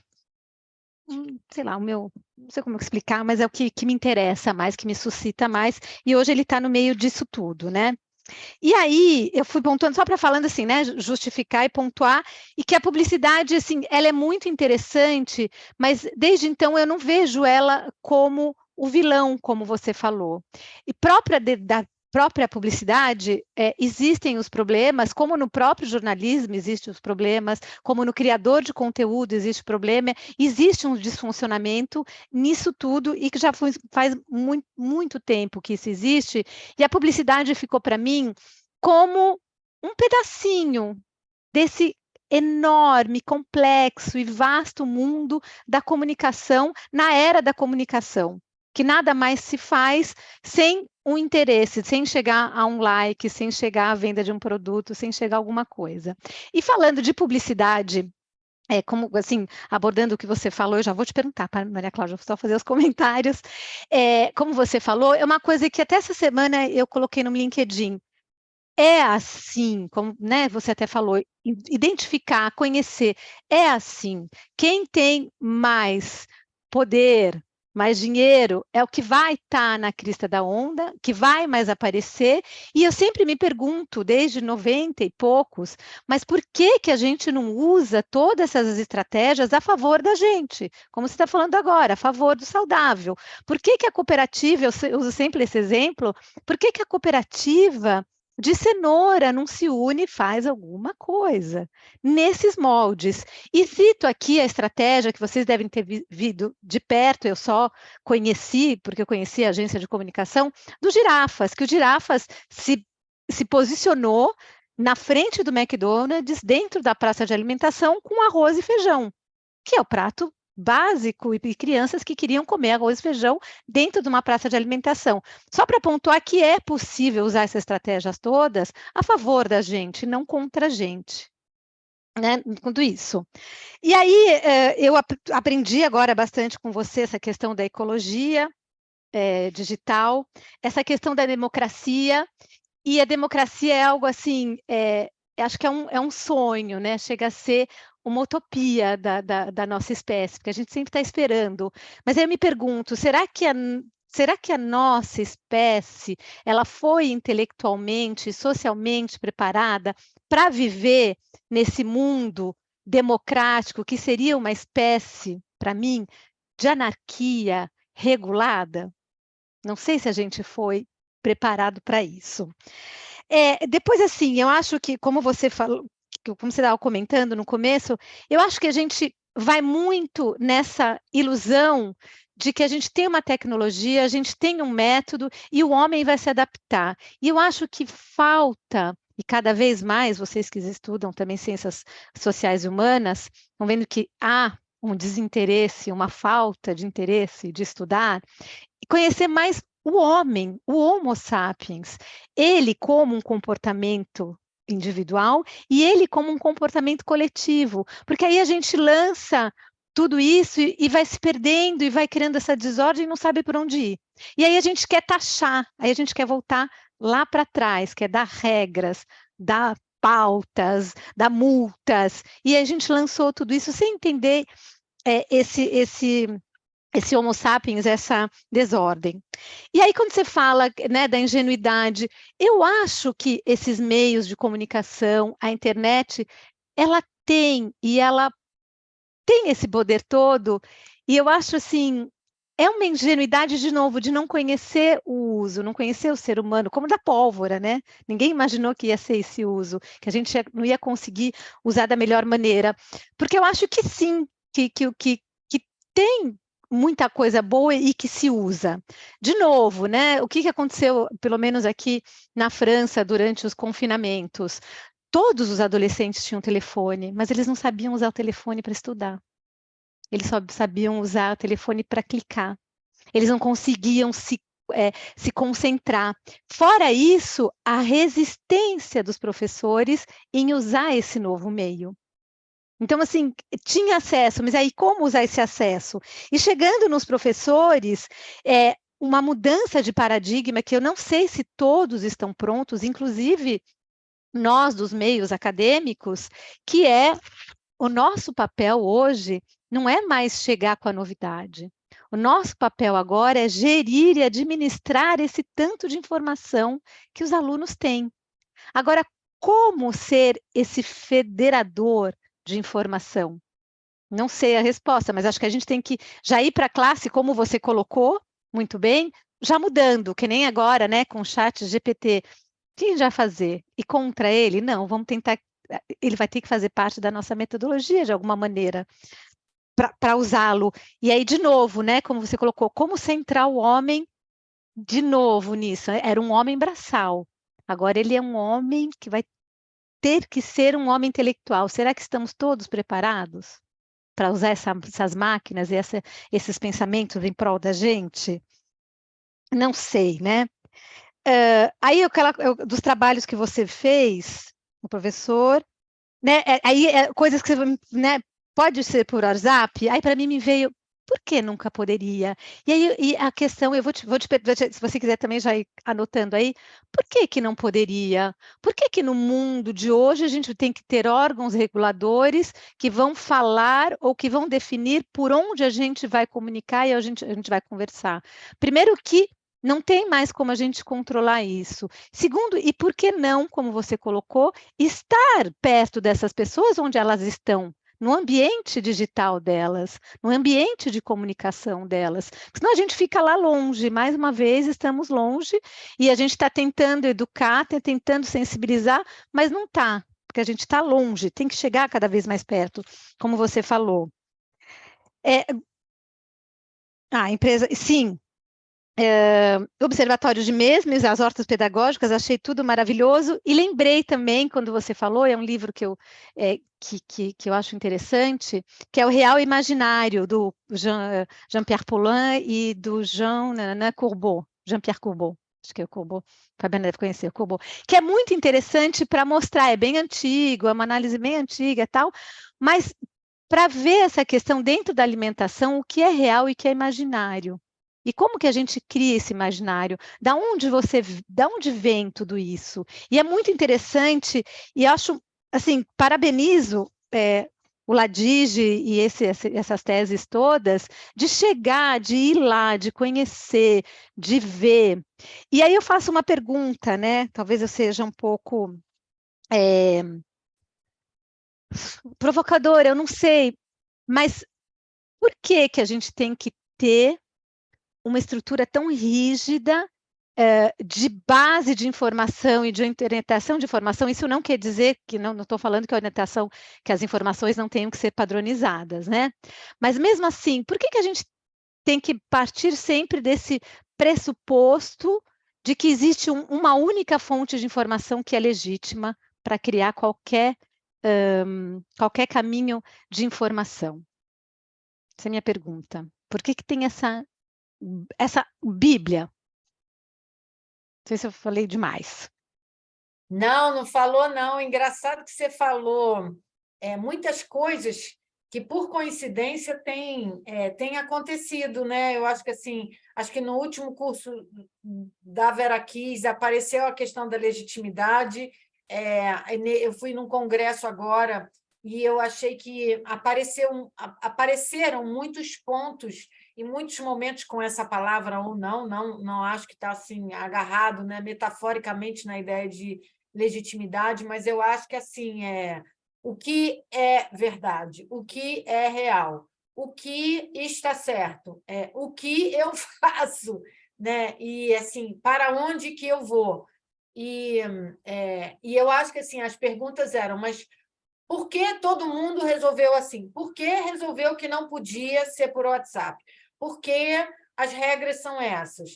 sei lá, não sei como explicar, mas é o que me interessa mais, que me suscita mais, e hoje ele está no meio disso tudo, né? E aí, eu fui pontuando, só para falando assim, né, justificar e pontuar, e que a publicidade, assim, ela é muito interessante, mas desde então eu não vejo ela como o vilão, como você falou. E da própria publicidade, existem os problemas, como no próprio jornalismo existem os problemas, como no criador de conteúdo existe problema, existe um disfuncionamento nisso tudo, e que já faz muito, muito tempo que isso existe, e a publicidade ficou para mim como um pedacinho desse enorme, complexo e vasto mundo da comunicação na era da comunicação, que nada mais se faz sem um interesse, sem chegar a um like, sem chegar à venda de um produto, sem chegar a alguma coisa. E falando de publicidade, como assim, abordando o que você falou, eu já vou te perguntar, Maria Cláudia, vou só fazer os comentários. Como você falou, é uma coisa que até essa semana eu coloquei no LinkedIn. É assim, como, né, você até falou, identificar, conhecer, é assim. Quem tem mais poder, mais dinheiro, é o que vai estar na crista da onda, que vai mais aparecer, e eu sempre me pergunto, desde 90 e poucos, mas por que que a gente não usa todas essas estratégias a favor da gente? Como você está falando agora, a favor do saudável. Por que que a cooperativa, eu uso sempre esse exemplo, por que que a cooperativa de cenoura não se une e faz alguma coisa nesses moldes? E cito aqui a estratégia que vocês devem ter visto de perto, eu só conheci, porque eu conheci a agência de comunicação, do Girafas, que o Girafas se posicionou na frente do McDonald's, dentro da praça de alimentação, com arroz e feijão, que é o prato básico, e crianças que queriam comer arroz e feijão dentro de uma praça de alimentação. Só para pontuar que é possível usar essas estratégias todas a favor da gente, não contra a gente, né? Tudo isso. E aí, eu aprendi agora bastante com você essa questão da ecologia digital, essa questão da democracia, e a democracia é algo assim, acho que é um sonho, né? Chega a ser uma utopia da nossa espécie, porque a gente sempre está esperando. Mas aí eu me pergunto, será que a nossa espécie ela foi intelectualmente, socialmente preparada para viver nesse mundo democrático, que seria uma espécie, para mim, de anarquia regulada? Não sei se a gente foi preparado para isso. Depois, assim, eu acho que, como você falou, como você estava comentando no começo, eu acho que a gente vai muito nessa ilusão de que a gente tem uma tecnologia, a gente tem um método e o homem vai se adaptar. E eu acho que falta, e cada vez mais, vocês que estudam também ciências sociais e humanas, estão vendo que há um desinteresse, uma falta de interesse de estudar, e conhecer mais o homem, o Homo sapiens, ele como um comportamento individual e ele como um comportamento coletivo, porque aí a gente lança tudo isso e vai se perdendo e vai criando essa desordem e não sabe por onde ir. E aí a gente quer taxar, aí a gente quer voltar lá para trás, quer dar regras, dar pautas, dar multas, e a gente lançou tudo isso sem entender esse Homo sapiens, essa desordem. E aí, quando você fala, né, da ingenuidade, eu acho que esses meios de comunicação, a internet, ela tem esse poder todo, e eu acho assim, é uma ingenuidade, de novo, de não conhecer o uso, não conhecer o ser humano, como da pólvora, né? Ninguém imaginou que ia ser esse uso, que a gente não ia conseguir usar da melhor maneira, porque eu acho que sim, que tem muita coisa boa e que se usa. De novo, né? O que aconteceu, pelo menos aqui na França, durante os confinamentos? Todos os adolescentes tinham telefone, mas eles não sabiam usar o telefone para estudar. Eles só sabiam usar o telefone para clicar. Eles não conseguiam se concentrar. Fora isso, a resistência dos professores em usar esse novo meio. Então, assim, tinha acesso, mas aí como usar esse acesso? E chegando nos professores, uma mudança de paradigma que eu não sei se todos estão prontos, inclusive nós dos meios acadêmicos, que é o nosso papel hoje não é mais chegar com a novidade. O nosso papel agora é gerir e administrar esse tanto de informação que os alunos têm. Agora, como ser esse federador de informação? Não sei a resposta, mas acho que a gente tem que já ir para a classe, como você colocou, muito bem, já mudando, que nem agora, né, com o chat GPT. O que a gente vai fazer? E contra ele? Não, vamos tentar. Ele vai ter que fazer parte da nossa metodologia de alguma maneira para usá-lo. E aí, de novo, né, como você colocou, como centrar o homem de novo nisso? Era um homem braçal. Agora ele é um homem que vai ter que ser um homem intelectual. Será que estamos todos preparados para usar essas máquinas e esses pensamentos em prol da gente? Não sei, né? Aí, dos trabalhos que você fez, o professor, né? Coisas que você, né, pode ser por WhatsApp. Aí, para mim, me veio, por que nunca poderia? E aí, a questão, eu vou te se você quiser também já ir anotando aí, por que não poderia? Por que no mundo de hoje a gente tem que ter órgãos reguladores que vão falar ou que vão definir por onde a gente vai comunicar e a gente vai conversar? Primeiro que não tem mais como a gente controlar isso. Segundo, e por que não, como você colocou, estar perto dessas pessoas onde elas estão, no ambiente digital delas, no ambiente de comunicação delas. Senão a gente fica lá longe, mais uma vez estamos longe, e a gente está tentando educar, tentando sensibilizar, mas não está, porque a gente está longe, tem que chegar cada vez mais perto, como você falou. A empresa, sim. Observatório de Mesmes, as hortas pedagógicas, achei tudo maravilhoso, e lembrei também, quando você falou, é um livro que eu acho interessante, que é o Real Imaginário, do Jean-Pierre Paulin e do Jean-Pierre Courbeau, acho que é o Courbeau, Fabiana deve conhecer o Courbeau, que é muito interessante para mostrar, é bem antigo, é uma análise bem antiga e tal, mas para ver essa questão dentro da alimentação, o que é real e o que é imaginário. E como que a gente cria esse imaginário? Da onde vem tudo isso? E é muito interessante, e acho, assim, parabenizo o Ladige e essas teses todas, de chegar, de ir lá, de conhecer, de ver. E aí eu faço uma pergunta, né? Talvez eu seja um pouco provocadora, eu não sei, mas por que a gente tem que ter uma estrutura tão rígida de base de informação e de orientação de informação? Isso não quer dizer que, não estou falando que a orientação, que as informações não tenham que ser padronizadas, né? Mas mesmo assim, por que a gente tem que partir sempre desse pressuposto de que existe uma única fonte de informação que é legítima para criar qualquer caminho de informação? Essa é a minha pergunta. Por que tem essa Bíblia? Não sei se eu falei demais. Não falou, não. Engraçado que você falou muitas coisas que, por coincidência, têm acontecido, né? Eu acho que, assim, no último curso da Vera Kiss apareceu a questão da legitimidade. Eu fui num congresso agora e eu achei que apareceram muitos pontos em muitos momentos com essa palavra ou não acho que está assim agarrado, né, metaforicamente na ideia de legitimidade, mas eu acho que assim o que é verdade, o que é real, o que está certo, o que eu faço, né? E assim, para onde que eu vou? E eu acho que assim as perguntas eram, mas por que todo mundo resolveu assim? Por que resolveu que não podia ser por WhatsApp? Por que as regras são essas?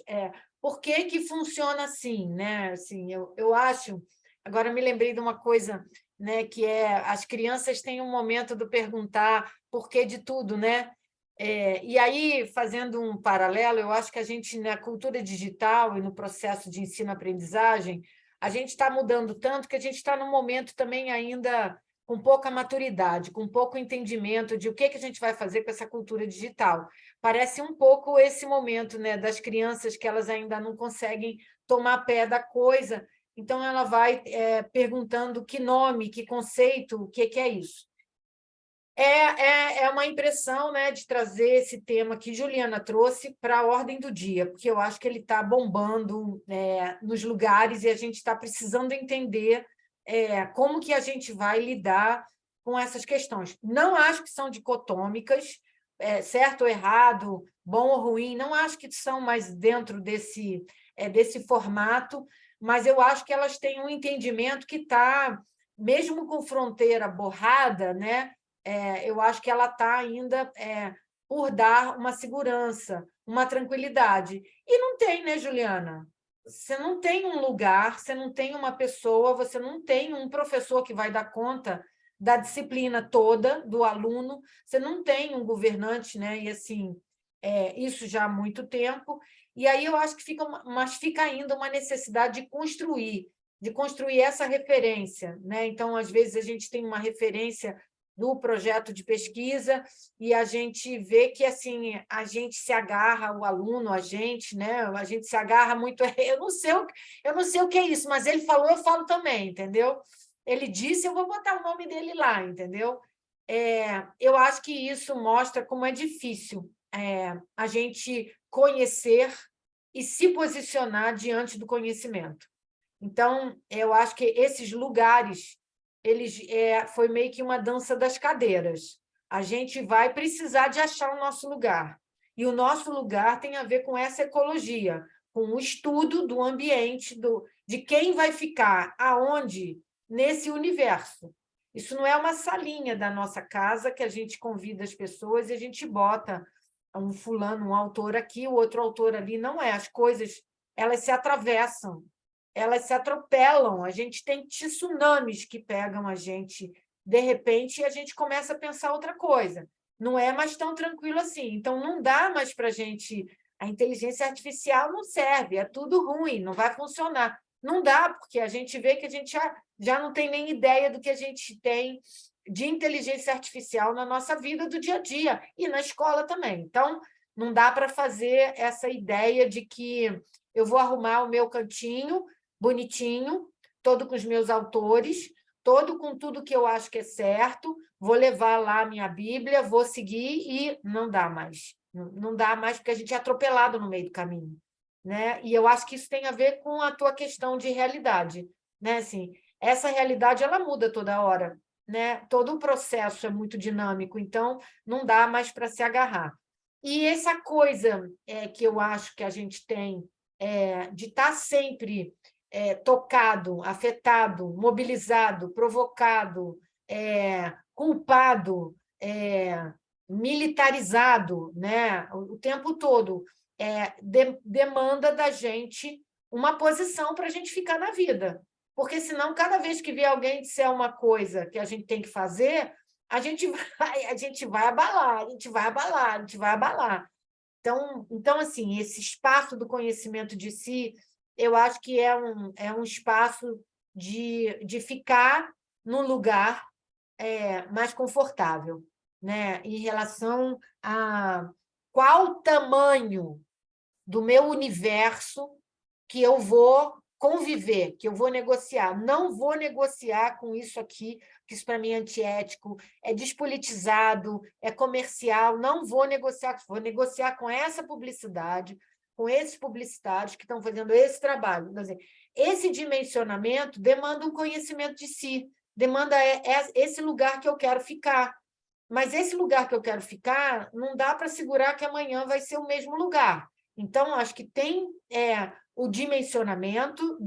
Por que funciona assim, né? Assim, eu acho. Agora me lembrei de uma coisa, né? Que as crianças têm um momento de perguntar por que de tudo, né? E aí, fazendo um paralelo, eu acho que a gente, na cultura digital e no processo de ensino-aprendizagem, a gente está mudando tanto que a gente está num momento também ainda com pouca maturidade, com pouco entendimento de o que a gente vai fazer com essa cultura digital. Parece um pouco esse momento, né, das crianças que elas ainda não conseguem tomar pé da coisa, então ela vai perguntando que nome, que conceito, o que é isso. É uma impressão, né, de trazer esse tema que Juliana trouxe para a ordem do dia, porque eu acho que ele está bombando nos lugares e a gente está precisando entender como que a gente vai lidar com essas questões. Não acho que são dicotômicas, certo ou errado, bom ou ruim, não acho que são mais dentro desse formato, mas eu acho que elas têm um entendimento que está, mesmo com fronteira borrada, né, eu acho que ela está ainda por dar uma segurança, uma tranquilidade. E não tem, né, Juliana? Você não tem um lugar, você não tem uma pessoa, você não tem um professor que vai dar conta da disciplina toda do aluno, você não tem um governante, né? E assim, isso já há muito tempo. E aí eu acho que fica ainda uma necessidade de construir essa referência, né? Então, às vezes, a gente tem uma referência do projeto de pesquisa e a gente vê que assim a gente se agarra, o aluno, a gente se agarra muito. Eu não sei o que é isso, mas ele falou, eu falo também, entendeu? Ele disse, eu vou botar o nome dele lá, entendeu? Eu acho que isso mostra como é difícil a gente conhecer e se posicionar diante do conhecimento. Então, eu acho que esses lugares foi meio que uma dança das cadeiras. A gente vai precisar de achar o nosso lugar. E o nosso lugar tem a ver com essa ecologia, com o estudo do ambiente, de quem vai ficar aonde nesse universo. Isso não é uma salinha da nossa casa que a gente convida as pessoas e a gente bota um fulano, um autor aqui, o outro autor ali. Não é. As coisas, elas se atravessam, elas se atropelam, a gente tem tsunamis que pegam a gente de repente e a gente começa a pensar outra coisa. Não é mais tão tranquilo assim. Então, não dá mais para a gente... A inteligência artificial não serve, é tudo ruim, não vai funcionar. Não dá, porque a gente vê que a gente já não tem nem ideia do que a gente tem de inteligência artificial na nossa vida do dia a dia e na escola também. Então, não dá para fazer essa ideia de que eu vou arrumar o meu cantinho bonitinho, todo com os meus autores, todo com tudo que eu acho que é certo, vou levar lá a minha Bíblia, vou seguir e não dá mais. Não dá mais porque a gente é atropelado no meio do caminho, né? E eu acho que isso tem a ver com a tua questão de realidade, né? Assim, essa realidade ela muda toda hora, né? Todo o processo é muito dinâmico, então não dá mais para se agarrar. E essa coisa que eu acho que a gente tem de estar sempre tocado, afetado, mobilizado, provocado, culpado, militarizado, né? O tempo todo, demanda da gente uma posição para a gente ficar na vida. Porque, senão, cada vez que vier alguém disser uma coisa que a gente tem que fazer, a gente vai abalar, a gente vai abalar, a gente vai abalar. Então, assim, esse espaço do conhecimento de si, eu acho que é um espaço de ficar num lugar mais confortável, né? Em relação a qual o tamanho do meu universo que eu vou conviver, que eu vou negociar. Não vou negociar com isso aqui, que isso para mim é antiético, é despolitizado, é comercial. Não vou negociar com essa publicidade, com esses publicitários que estão fazendo esse trabalho. Quer dizer, esse dimensionamento demanda um conhecimento de si, demanda esse lugar que eu quero ficar. Mas esse lugar que eu quero ficar, não dá para segurar que amanhã vai ser o mesmo lugar. Então, acho que tem o dimensionamento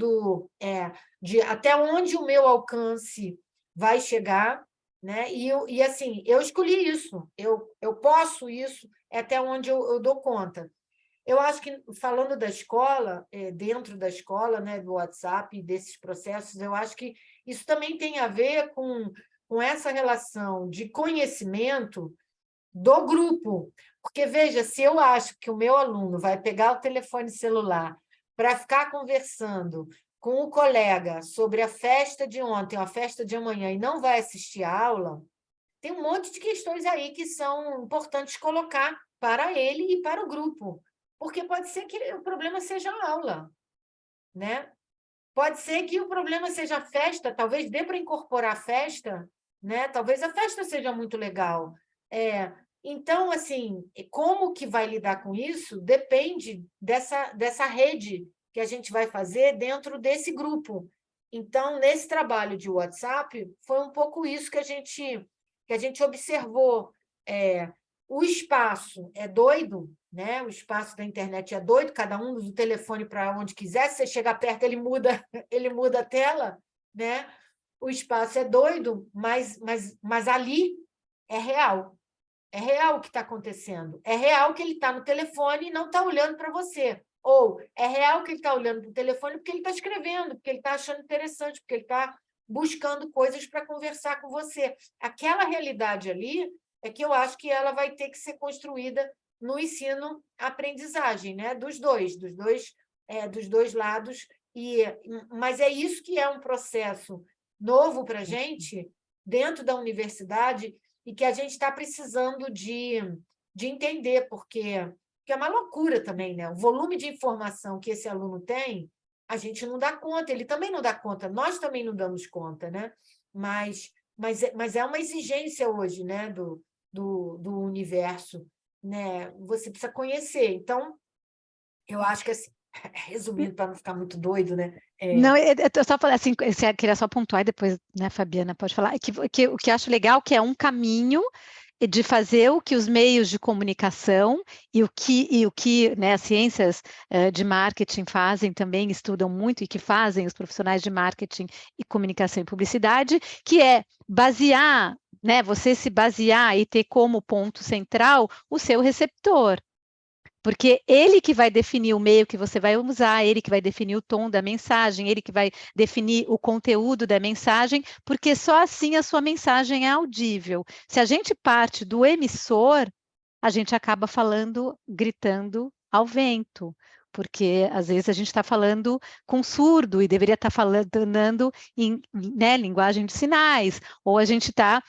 de até onde o meu alcance vai chegar, né? E assim, eu escolhi isso, eu posso isso, até onde eu dou conta. Eu acho que, falando da escola, dentro da escola, né, do WhatsApp, desses processos, eu acho que isso também tem a ver com essa relação de conhecimento do grupo. Porque, veja, se eu acho que o meu aluno vai pegar o telefone celular para ficar conversando com o colega sobre a festa de ontem, a festa de amanhã, e não vai assistir a aula, tem um monte de questões aí que são importantes colocar para ele e para o grupo, porque pode ser que o problema seja a aula, né? Pode ser que o problema seja a festa, talvez dê para incorporar a festa, né? Talvez a festa seja muito legal. Então, assim, como que vai lidar com isso depende dessa rede que a gente vai fazer dentro desse grupo. Então, nesse trabalho de WhatsApp, foi um pouco isso que a gente observou. O espaço é doido, né? O espaço da internet é doido, cada um usa o telefone para onde quiser, se você chegar perto, ele muda a tela, né? O espaço é doido, mas ali é real. É real o que está acontecendo. É real que ele está no telefone e não está olhando para você. Ou é real que ele está olhando para o telefone porque ele está escrevendo, porque ele está achando interessante, porque ele está buscando coisas para conversar com você. Aquela realidade ali é que eu acho que ela vai ter que ser construída no ensino-aprendizagem, né? dos dois lados. Mas é isso que é um processo novo para a gente, dentro da universidade, e que a gente está precisando de entender, porque é uma loucura também, né? O volume de informação que esse aluno tem, a gente não dá conta, ele também não dá conta, nós também não damos conta, né? Mas é uma exigência hoje, né? do universo, né? Você precisa conhecer. Então, eu acho que, assim, resumindo, para não ficar muito doido, né? Não, eu só falei assim, eu queria só pontuar e depois, né, Fabiana, pode falar, o que eu acho legal que é um caminho de fazer o que os meios de comunicação e o que né, as ciências de marketing fazem também, estudam muito e que fazem os profissionais de marketing e comunicação e publicidade, que é basear, né, você se basear e ter como ponto central o seu receptor. Porque ele que vai definir o meio que você vai usar, ele que vai definir o tom da mensagem, ele que vai definir o conteúdo da mensagem, porque só assim a sua mensagem é audível. Se a gente parte do emissor, a gente acaba falando, gritando ao vento, porque às vezes a gente está falando com surdo e deveria estar falando em, né, linguagem de sinais, ou a gente está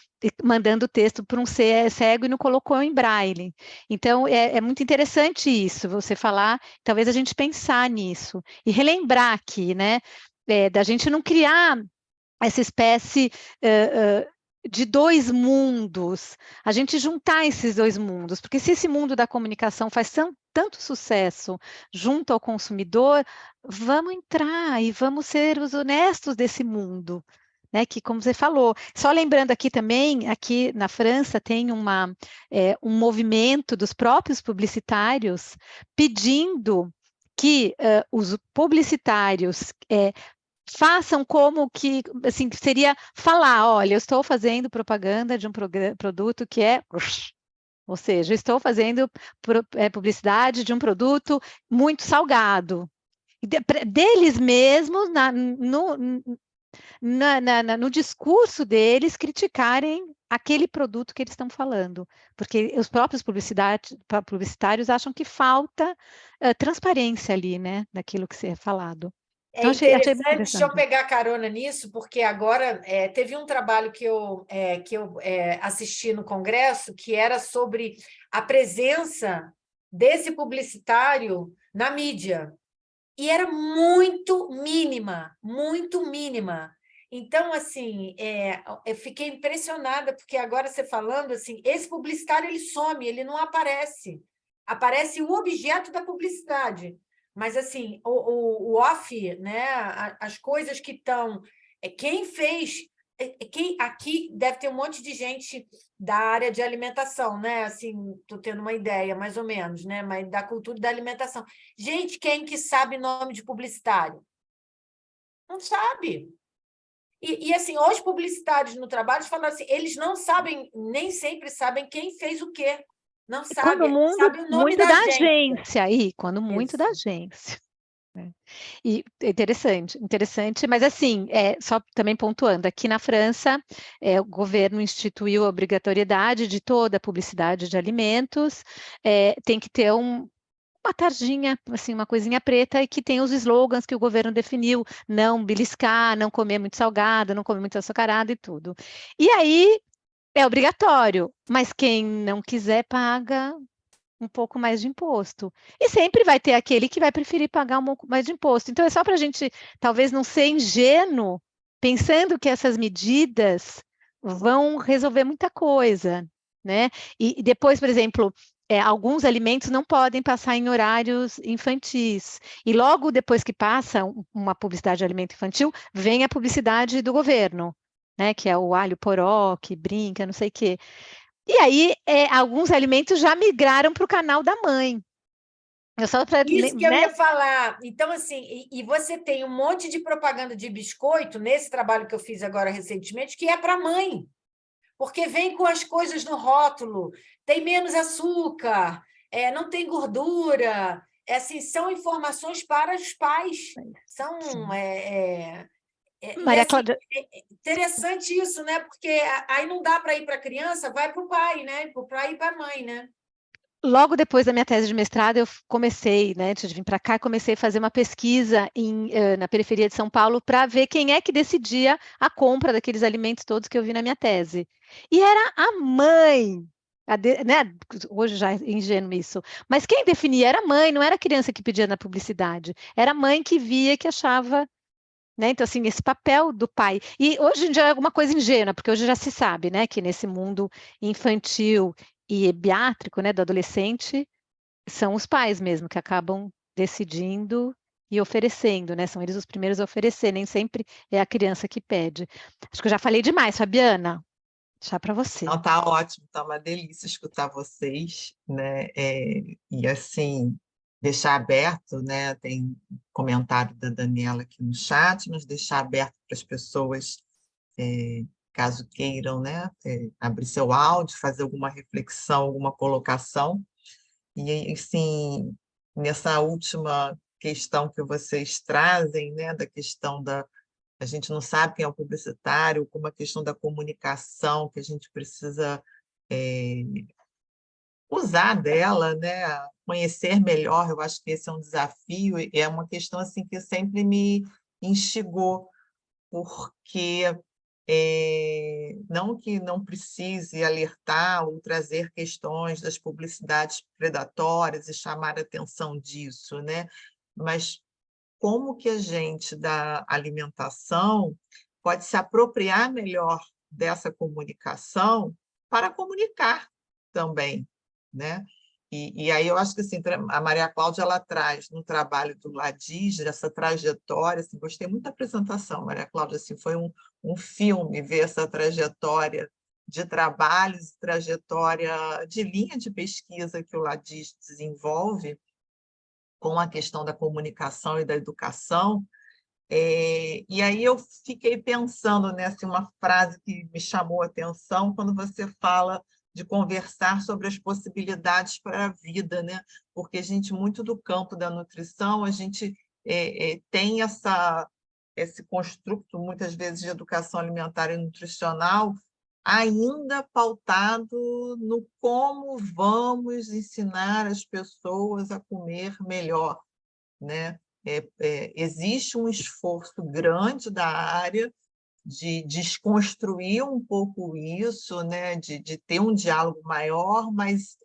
mandando texto para um cego e não colocou em braille. Então, é muito interessante isso, você falar, talvez a gente pensar nisso, e relembrar aqui, né, da gente não criar essa espécie de dois mundos, a gente juntar esses dois mundos, porque se esse mundo da comunicação faz tanto sucesso junto ao consumidor, vamos entrar e vamos ser os honestos desse mundo, né? Que, como você falou, só lembrando aqui também, aqui na França tem um movimento dos próprios publicitários pedindo que os publicitários façam como que, assim, seria falar, olha, eu estou fazendo propaganda de um produto que é, ou seja, estou fazendo publicidade de um produto muito salgado. Deles mesmos, no discurso deles, criticarem aquele produto que eles estão falando, porque os próprios publicitários acham que falta transparência ali, né, daquilo que é falado. Então, achei interessante, deixa eu pegar carona nisso, porque agora teve um trabalho que eu assisti no Congresso, que era sobre a presença desse publicitário na mídia, e era muito mínima, muito mínima. Então, assim, eu fiquei impressionada, porque agora você falando, assim, esse publicitário, ele some, ele não aparece. Aparece o objeto da publicidade. Mas, assim, o off, né, as coisas que estão... Quem fez... aqui deve ter um monte de gente da área de alimentação, né? Assim, estou tendo uma ideia, mais ou menos, né? Mas da cultura da alimentação. Gente, quem que sabe nome de publicitário? Não sabe. E assim, os publicitários no trabalho falam assim, eles não sabem, nem sempre sabem quem fez o quê. Não sabe, sabe o nome da agência. Quando muito da agência. E interessante, mas assim, só também pontuando, aqui na França, o governo instituiu a obrigatoriedade de toda a publicidade de alimentos, tem que ter uma uma tarjinha, assim, uma coisinha preta, e que tem os slogans que o governo definiu: não beliscar, não comer muito salgado, não comer muito açucarado e tudo. E aí é obrigatório, mas quem não quiser paga um pouco mais de imposto. E sempre vai ter aquele que vai preferir pagar um pouco mais de imposto. Então, é só para a gente, talvez, não ser ingênuo, pensando que essas medidas vão resolver muita coisa, né? E depois, por exemplo, alguns alimentos não podem passar em horários infantis. E logo depois que passa uma publicidade de alimento infantil, vem a publicidade do governo, né? Que é o alho poró, que brinca, não sei o quê. E aí, alguns alimentos já migraram para o canal da mãe. Só para, Isso que eu né? ia falar. Então, assim, e você tem um monte de propaganda de biscoito, nesse trabalho que eu fiz agora recentemente, que é para mãe, porque vem com as coisas no rótulo, tem menos açúcar, não tem gordura, assim, são informações para os pais. São, e Maria assim, Cláudia, é interessante isso, né? Porque aí não dá para ir para a criança, vai para o pai, né? Para o pai e para a mãe, né? logo depois da minha tese de mestrado, eu comecei, né, antes de vir para cá, comecei a fazer uma pesquisa na periferia de São Paulo para ver quem é que decidia a compra daqueles alimentos todos que eu vi na minha tese. E era a mãe, né, hoje já é ingênuo isso, mas quem definia era a mãe, não era a criança que pedia na publicidade, era a mãe que via, que achava, né? Então, assim, esse papel do pai. E hoje em dia é alguma coisa ingênua, porque hoje já se sabe, né, que nesse mundo infantil e biátrico, né, do adolescente, são os pais mesmo que acabam decidindo e oferecendo, né? São eles os primeiros a oferecer, nem sempre é a criança que pede. Acho que eu já falei demais, Fabiana. Deixar para você. Então, tá ótimo, tá uma delícia escutar vocês, né? E assim, deixar aberto, né? Tem comentário da Daniela aqui no chat, mas deixar aberto para as pessoas, caso queiram, né? Abrir seu áudio, fazer alguma reflexão, alguma colocação. E, assim, nessa última questão que vocês trazem, né? Da questão da a gente não sabe quem é o publicitário, como a questão da comunicação, que a gente precisa é, usar dela, né? Conhecer melhor, eu acho que esse é um desafio, e é uma questão assim que sempre me instigou, porque não que não precise alertar ou trazer questões das publicidades predatórias e chamar a atenção disso, né? Mas como que a gente da alimentação pode se apropriar melhor dessa comunicação para comunicar também, né? E aí eu acho que assim, a Maria Cláudia ela traz no trabalho do Ladis essa trajetória, assim, gostei muito da apresentação, Maria Cláudia, assim, foi um filme ver essa trajetória de trabalhos, trajetória de linha de pesquisa que o Ladis desenvolve com a questão da comunicação e da educação. E aí eu fiquei pensando nessa uma frase que me chamou a atenção quando você fala de conversar sobre as possibilidades para a vida, né? Porque a gente, muito do campo da nutrição, a gente tem esse construto, muitas vezes, de educação alimentar e nutricional, ainda pautado no como vamos ensinar as pessoas a comer melhor, né? Existe um esforço grande da área de desconstruir um pouco isso, né? De ter um diálogo maior, mas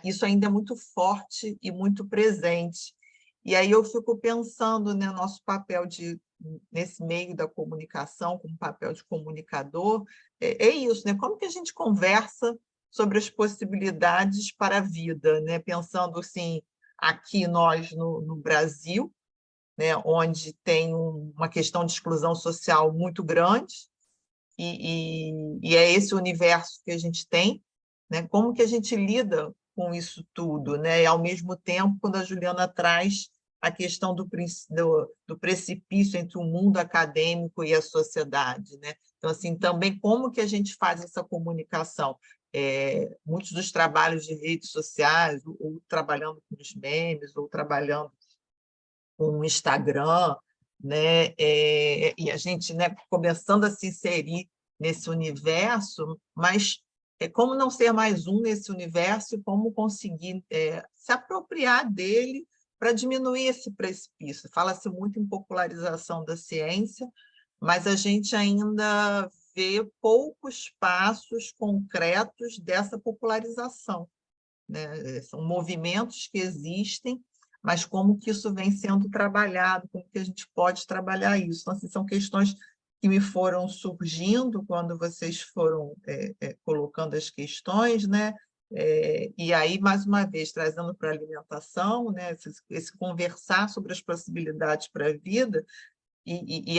isso ainda é muito forte e muito presente. E aí eu fico pensando, né, nosso papel nesse meio da comunicação, como papel de comunicador, é isso, né? Como que a gente conversa sobre as possibilidades para a vida, né? Pensando assim, aqui nós no Brasil, né, onde tem uma questão de exclusão social muito grande, e é esse o universo que a gente tem, né? Como que a gente lida com isso tudo, né? E, ao mesmo tempo, quando a Juliana traz a questão do precipício entre o mundo acadêmico e a sociedade, né? Então, assim, também como que a gente faz essa comunicação? Muitos dos trabalhos de redes sociais, ou trabalhando com os memes, ou trabalhando com o Instagram, né? E a gente, né, começando a se inserir nesse universo, mas como não ser mais um nesse universo e como conseguir se apropriar dele para diminuir esse precipício. Fala-se muito em popularização da ciência, mas a gente ainda vê poucos passos concretos dessa popularização, né? São movimentos que existem, mas como que isso vem sendo trabalhado, como que a gente pode trabalhar isso. Então, assim, são questões que me foram surgindo quando vocês foram colocando as questões, né? E aí, mais uma vez, trazendo para a alimentação, né? Esse conversar sobre as possibilidades para a vida e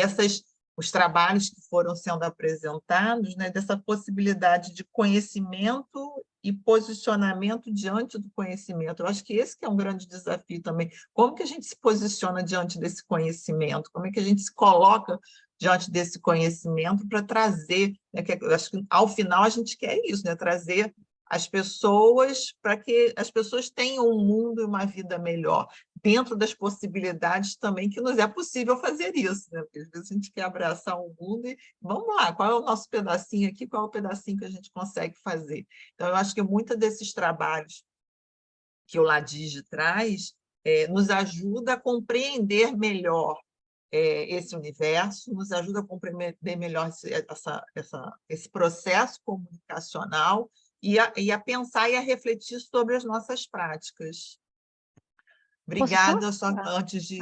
os trabalhos que foram sendo apresentados, né? Dessa possibilidade de conhecimento e posicionamento diante do conhecimento. Eu acho que esse que é um grande desafio também. Como que a gente se posiciona diante desse conhecimento? Como é que a gente se coloca diante desse conhecimento para trazer, né, eu acho que ao final a gente quer isso, né, trazer as pessoas para que as pessoas tenham um mundo e uma vida melhor, dentro das possibilidades também que nos é possível fazer isso, né? Porque às vezes a gente quer abraçar o mundo e vamos lá, qual é o nosso pedacinho aqui, qual é o pedacinho que a gente consegue fazer. Então, eu acho que muitos desses trabalhos que o Ladige traz nos ajuda a compreender melhor esse universo, nos ajuda a compreender melhor esse processo comunicacional e a pensar e a refletir sobre as nossas práticas. Obrigada, só antes de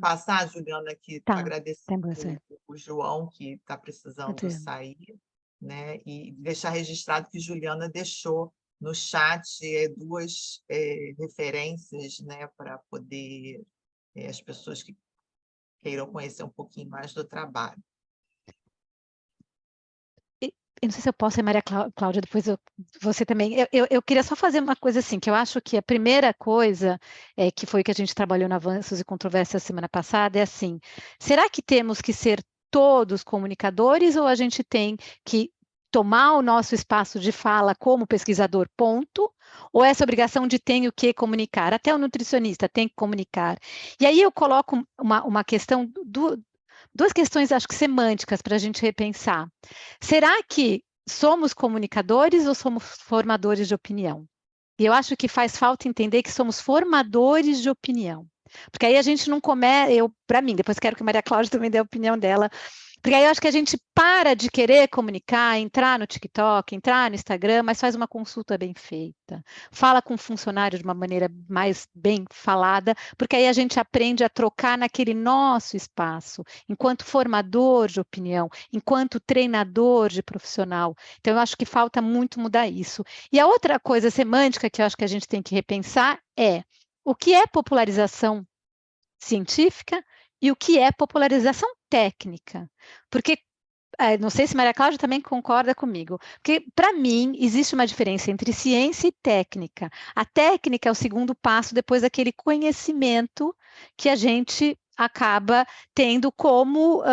passar, Juliana, aqui, agradecer o João, que está precisando sair, né? E deixar registrado que Juliana deixou no chat duas referências, né, para poder as pessoas que queiram conhecer um pouquinho mais do trabalho. Eu não sei se eu posso, Maria Cláudia, depois você também. Eu queria só fazer uma coisa assim, que eu acho que a primeira coisa, que foi que a gente trabalhou no Avanços e Controvérsias semana passada, é assim, será que temos que ser todos comunicadores ou a gente tem que tomar o nosso espaço de fala como pesquisador, ponto, ou essa obrigação de tenho que comunicar? Até o nutricionista tem que comunicar. E aí eu coloco uma questão duas questões, acho que semânticas, para a gente repensar. Será que somos comunicadores ou somos formadores de opinião? E eu acho que faz falta entender que somos formadores de opinião. Porque aí a gente não começa, para mim, depois quero que a Maria Cláudia também dê a opinião dela, porque aí eu acho que a gente para de querer comunicar, entrar no TikTok, entrar no Instagram, mas faz uma consulta bem feita. Fala com o funcionário de uma maneira mais bem falada, porque aí a gente aprende a trocar naquele nosso espaço, enquanto formador de opinião, enquanto treinador de profissional. Então, eu acho que falta muito mudar isso. E a outra coisa semântica que eu acho que a gente tem que repensar é o que é popularização científica e o que é popularização técnica. Porque, não sei se Maria Cláudia também concorda comigo, porque, para mim, existe uma diferença entre ciência e técnica. A técnica é o segundo passo depois daquele conhecimento que a gente acaba tendo como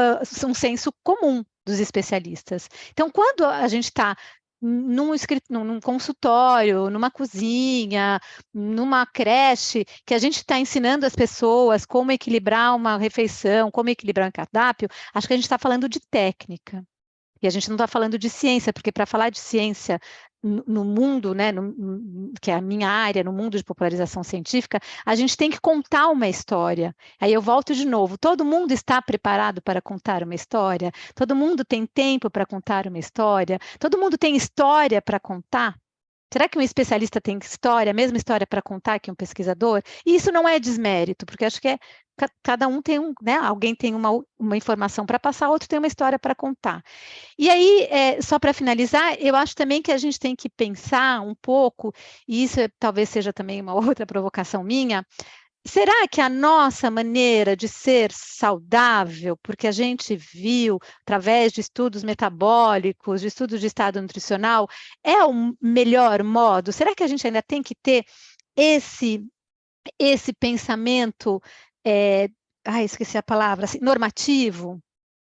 um senso comum dos especialistas. Então, quando a gente está num consultório, numa cozinha, numa creche, que a gente está ensinando as pessoas como equilibrar uma refeição, como equilibrar um cardápio, acho que a gente está falando de técnica. E a gente não está falando de ciência, porque para falar de ciência no mundo, né, que é a minha área, no mundo de popularização científica, a gente tem que contar uma história. Aí eu volto de novo, todo mundo está preparado para contar uma história? Todo mundo tem tempo para contar uma história? Todo mundo tem história para contar? Será que um especialista tem história, a mesma história para contar que um pesquisador? E isso não é desmérito, porque acho que cada um tem né, alguém tem uma informação para passar, outro tem uma história para contar. E aí, só para finalizar, eu acho também que a gente tem que pensar um pouco, e isso talvez seja também uma outra provocação minha, será que a nossa maneira de ser saudável, porque a gente viu, através de estudos metabólicos, de estudos de estado nutricional, é o melhor modo? Será que a gente ainda tem que ter esse pensamento, esqueci a palavra, assim, normativo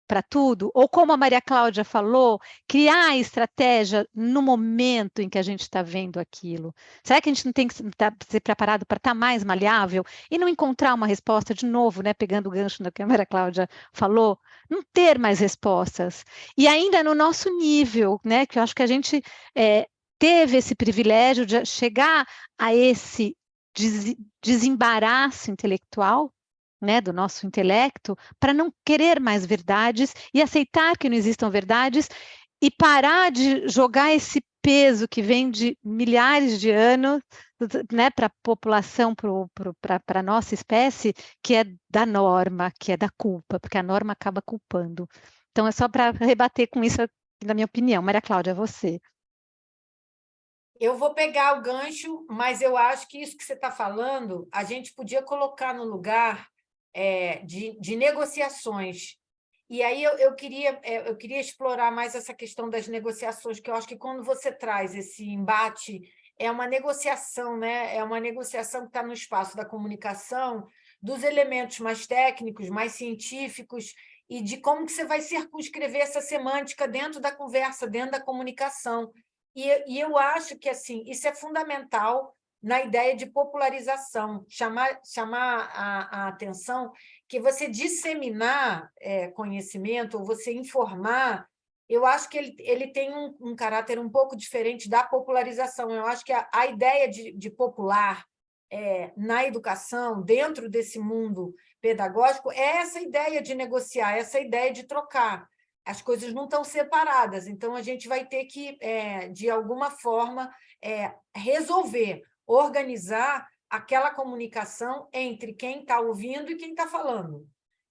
para tudo? Ou como a Maria Cláudia falou, criar a estratégia no momento em que a gente está vendo aquilo? Será que a gente não tem que ser preparado para estar mais maleável e não encontrar uma resposta de novo, né, pegando o gancho do que a Maria Cláudia falou, não ter mais respostas? E ainda no nosso nível, né, que eu acho que a gente teve esse privilégio de chegar a esse desembaraço intelectual, né, do nosso intelecto, para não querer mais verdades e aceitar que não existam verdades e parar de jogar esse peso que vem de milhares de anos, né, para a população, para a nossa espécie, que é da norma, que é da culpa, porque a norma acaba culpando. Então, é só para rebater com isso, na minha opinião. Maria Cláudia, você. Eu vou pegar o gancho, mas eu acho que isso que você está falando, a gente podia colocar no lugar de negociações. E aí eu queria explorar mais essa questão das negociações, que eu acho que quando você traz esse embate, é uma negociação, né? É uma negociação que está no espaço da comunicação, dos elementos mais técnicos, mais científicos, e de como que você vai circunscrever essa semântica dentro da conversa, dentro da comunicação. E eu acho que assim isso é fundamental na ideia de popularização, chamar a atenção que você disseminar conhecimento, ou você informar, eu acho que ele tem um caráter um pouco diferente da popularização. Eu acho que a ideia de popular na educação, dentro desse mundo pedagógico, é essa ideia de negociar, essa ideia de trocar. As coisas não estão separadas, então a gente vai ter que, de alguma forma, resolver, organizar aquela comunicação entre quem está ouvindo e quem está falando.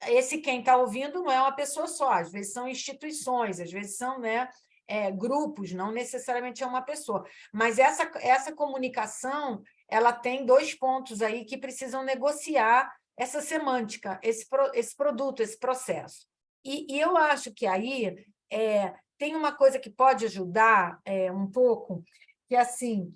Esse quem está ouvindo não é uma pessoa só, às vezes são instituições, às vezes são grupos, não necessariamente é uma pessoa. Mas essa comunicação ela tem 2 pontos aí que precisam negociar essa semântica, esse produto, esse processo. E eu acho que aí tem uma coisa que pode ajudar um pouco, que assim,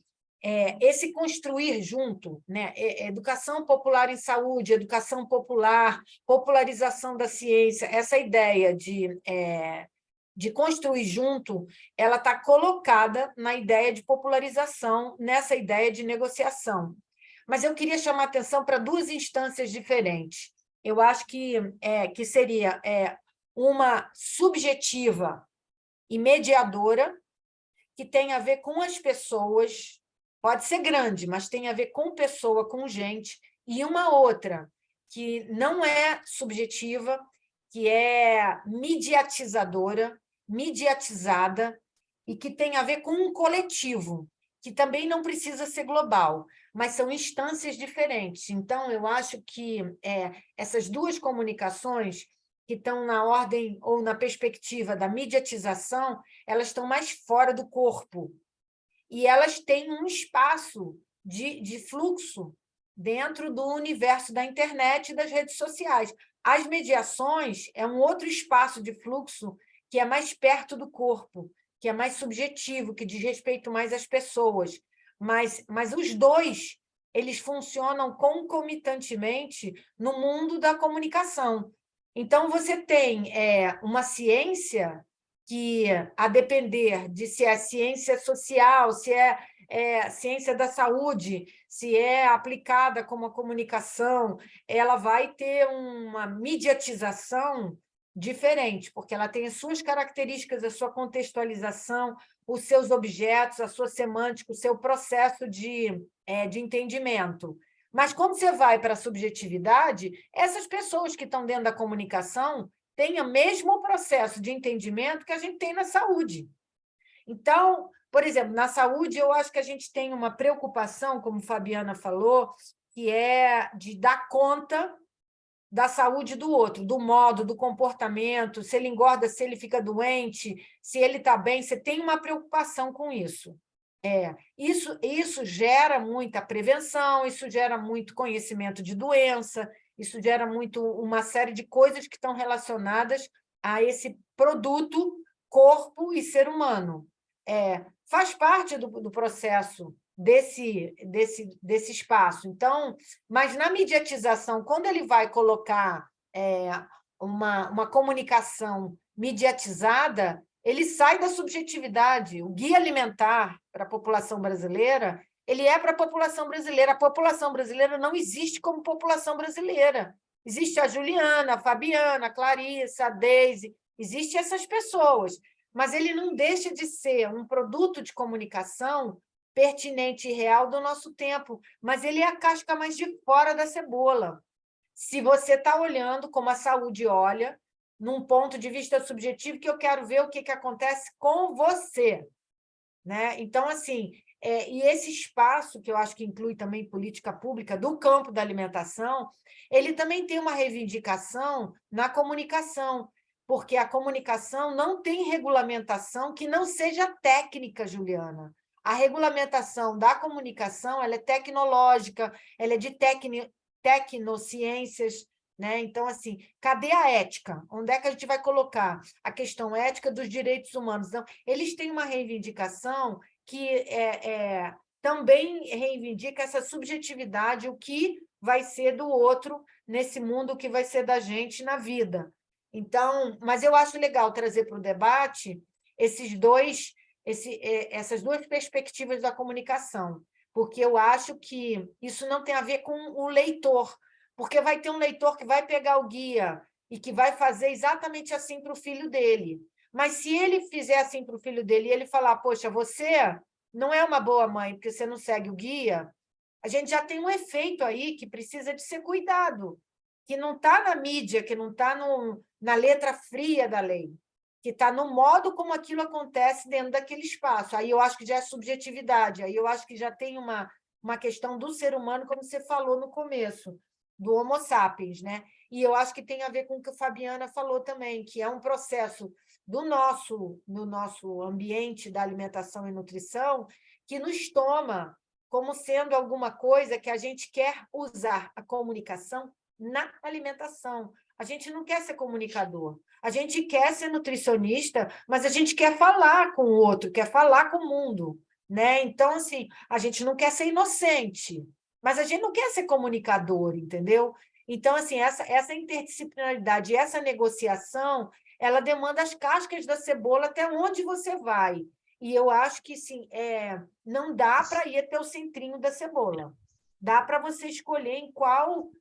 esse construir junto, né? Educação popular em saúde, educação popular, popularização da ciência, essa ideia de construir junto, ela está colocada na ideia de popularização, nessa ideia de negociação. Mas eu queria chamar a atenção para 2 instâncias diferentes. Eu acho que seria uma subjetiva e mediadora, que tem a ver com as pessoas, pode ser grande, mas tem a ver com pessoa, com gente, e uma outra, que não é subjetiva, que é mediatizadora, mediatizada, e que tem a ver com um coletivo, que também não precisa ser global, mas são instâncias diferentes. Então, eu acho que essas 2 comunicações que estão na ordem ou na perspectiva da mediatização, elas estão mais fora do corpo. E elas têm um espaço de fluxo dentro do universo da internet e das redes sociais. As mediações é um outro espaço de fluxo que é mais perto do corpo, que é mais subjetivo, que diz respeito mais às pessoas. Mas os 2, eles funcionam concomitantemente no mundo da comunicação. Então, você tem uma ciência que, a depender de se é ciência social, se é ciência da saúde, se é aplicada como a comunicação, ela vai ter uma mediatização diferente, porque ela tem as suas características, a sua contextualização, os seus objetos, a sua semântica, o seu processo de entendimento. Mas, quando você vai para a subjetividade, essas pessoas que estão dentro da comunicação têm o mesmo processo de entendimento que a gente tem na saúde. Então, por exemplo, na saúde, eu acho que a gente tem uma preocupação, como Fabiana falou, que é de dar conta da saúde do outro, do modo, do comportamento, se ele engorda, se ele fica doente, se ele está bem, você tem uma preocupação com isso. Isso gera muita prevenção, isso gera muito conhecimento de doença, isso gera uma série de coisas que estão relacionadas a esse produto, corpo e ser humano. Faz parte do processo desse espaço. Então, mas na mediatização, quando ele vai colocar uma comunicação mediatizada, ele sai da subjetividade. O guia alimentar para a população brasileira, ele é para a população brasileira. A população brasileira não existe como população brasileira. Existe a Juliana, a Fabiana, a Clarissa, a Deise, existem essas pessoas. mas ele não deixa de ser um produto de comunicação pertinente e real do nosso tempo, mas ele é a casca mais de fora da cebola. Se você está olhando como a saúde olha, num ponto de vista subjetivo, que eu quero ver o que acontece com você, né? Então, assim, e esse espaço, que eu acho que inclui também política pública do campo da alimentação, ele também tem uma reivindicação na comunicação, porque a comunicação não tem regulamentação que não seja técnica, Juliana. A regulamentação da comunicação ela é tecnológica, ela é de tecnociências, né? Então, assim, cadê a ética? Onde é que a gente vai colocar a questão ética dos direitos humanos? Então, eles têm uma reivindicação que também reivindica essa subjetividade, o que vai ser do outro nesse mundo, o que vai ser da gente na vida. Então, mas eu acho legal trazer para o debate essas duas perspectivas da comunicação, porque eu acho que isso não tem a ver com o leitor, porque vai ter um leitor que vai pegar o guia e que vai fazer exatamente assim para o filho dele. Mas se ele fizer assim para o filho dele e ele falar, poxa, você não é uma boa mãe porque você não segue o guia, a gente já tem um efeito aí que precisa de ser cuidado, que não está na mídia, que não está na letra fria da lei, que está no modo como aquilo acontece dentro daquele espaço. Aí eu acho que já é subjetividade, aí eu acho que já tem uma questão do ser humano, como você falou no começo, do Homo sapiens, né? E eu acho que tem a ver com o que a Fabiana falou também, que é um processo no nosso ambiente da alimentação e nutrição que nos toma como sendo alguma coisa que a gente quer usar a comunicação na alimentação. A gente não quer ser comunicador, a gente quer ser nutricionista, mas a gente quer falar com o outro, quer falar com o mundo, né? Então, assim, a gente não quer ser inocente, mas a gente não quer ser comunicador, entendeu? Então, assim, essa interdisciplinaridade, essa negociação, ela demanda as cascas da cebola até onde você vai. E eu acho que, sim, não dá para ir até o centrinho da cebola. Dá para você escolher em qual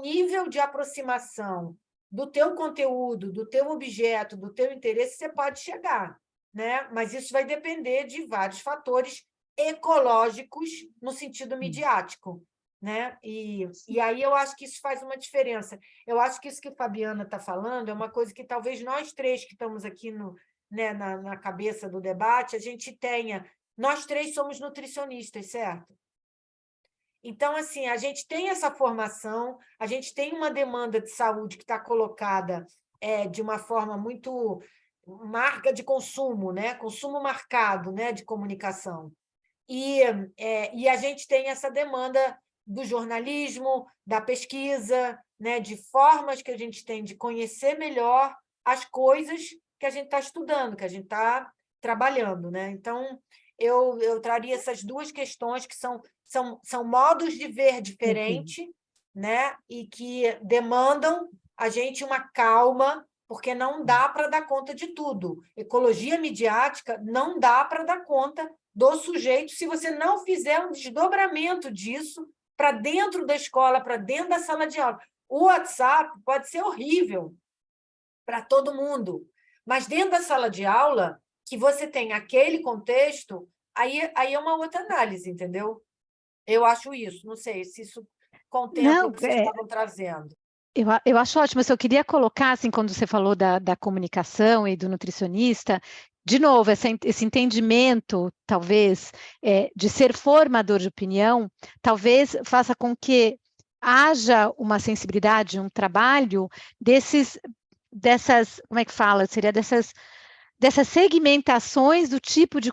nível de aproximação do teu conteúdo, do teu objeto, do teu interesse você pode chegar, né? Mas isso vai depender de vários fatores ecológicos no sentido midiático, né? E aí eu acho que isso faz uma diferença. Eu acho que isso que a Fabiana está falando é uma coisa que talvez nós três que estamos aqui na cabeça do debate, a gente tenha... Nós três somos nutricionistas, certo? Então, assim, a gente tem essa formação, a gente tem uma demanda de saúde que está colocada de uma forma muito marca de consumo, né? Consumo marcado, né? De comunicação. E a gente tem essa demanda do jornalismo, da pesquisa, né? De formas que a gente tem de conhecer melhor as coisas que a gente está estudando, que a gente está trabalhando, né? Então, eu traria essas duas questões que são modos de ver diferente, né? E que demandam a gente uma calma, porque não dá para dar conta de tudo. Ecologia midiática não dá para dar conta do sujeito se você não fizer um desdobramento disso para dentro da escola, para dentro da sala de aula. O WhatsApp pode ser horrível para todo mundo, mas dentro da sala de aula, que você tem aquele contexto, aí é uma outra análise, entendeu? Eu acho isso, não sei se isso contempla o que vocês estavam trazendo. Eu acho ótimo, mas eu queria colocar, assim, quando você falou da comunicação e do nutricionista, de novo, esse entendimento, talvez, de ser formador de opinião, talvez faça com que haja uma sensibilidade, um trabalho dessas, como é que fala? Seria dessas segmentações do tipo de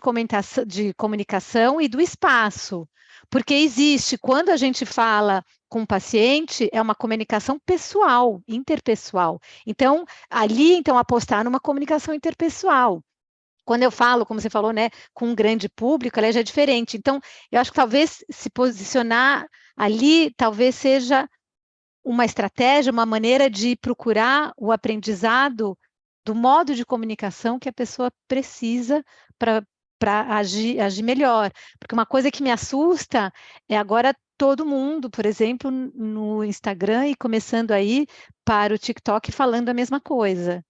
comunicação e do espaço. Porque existe, quando a gente fala com o paciente, é uma comunicação pessoal, interpessoal. Então, apostar numa comunicação interpessoal. Quando eu falo, como você falou, né, com um grande público, ela já é diferente. Então, eu acho que talvez se posicionar ali, talvez seja uma estratégia, uma maneira de procurar o aprendizado do modo de comunicação que a pessoa precisa para agir melhor. Porque uma coisa que me assusta é agora todo mundo, por exemplo, no Instagram e começando aí para o TikTok falando a mesma coisa.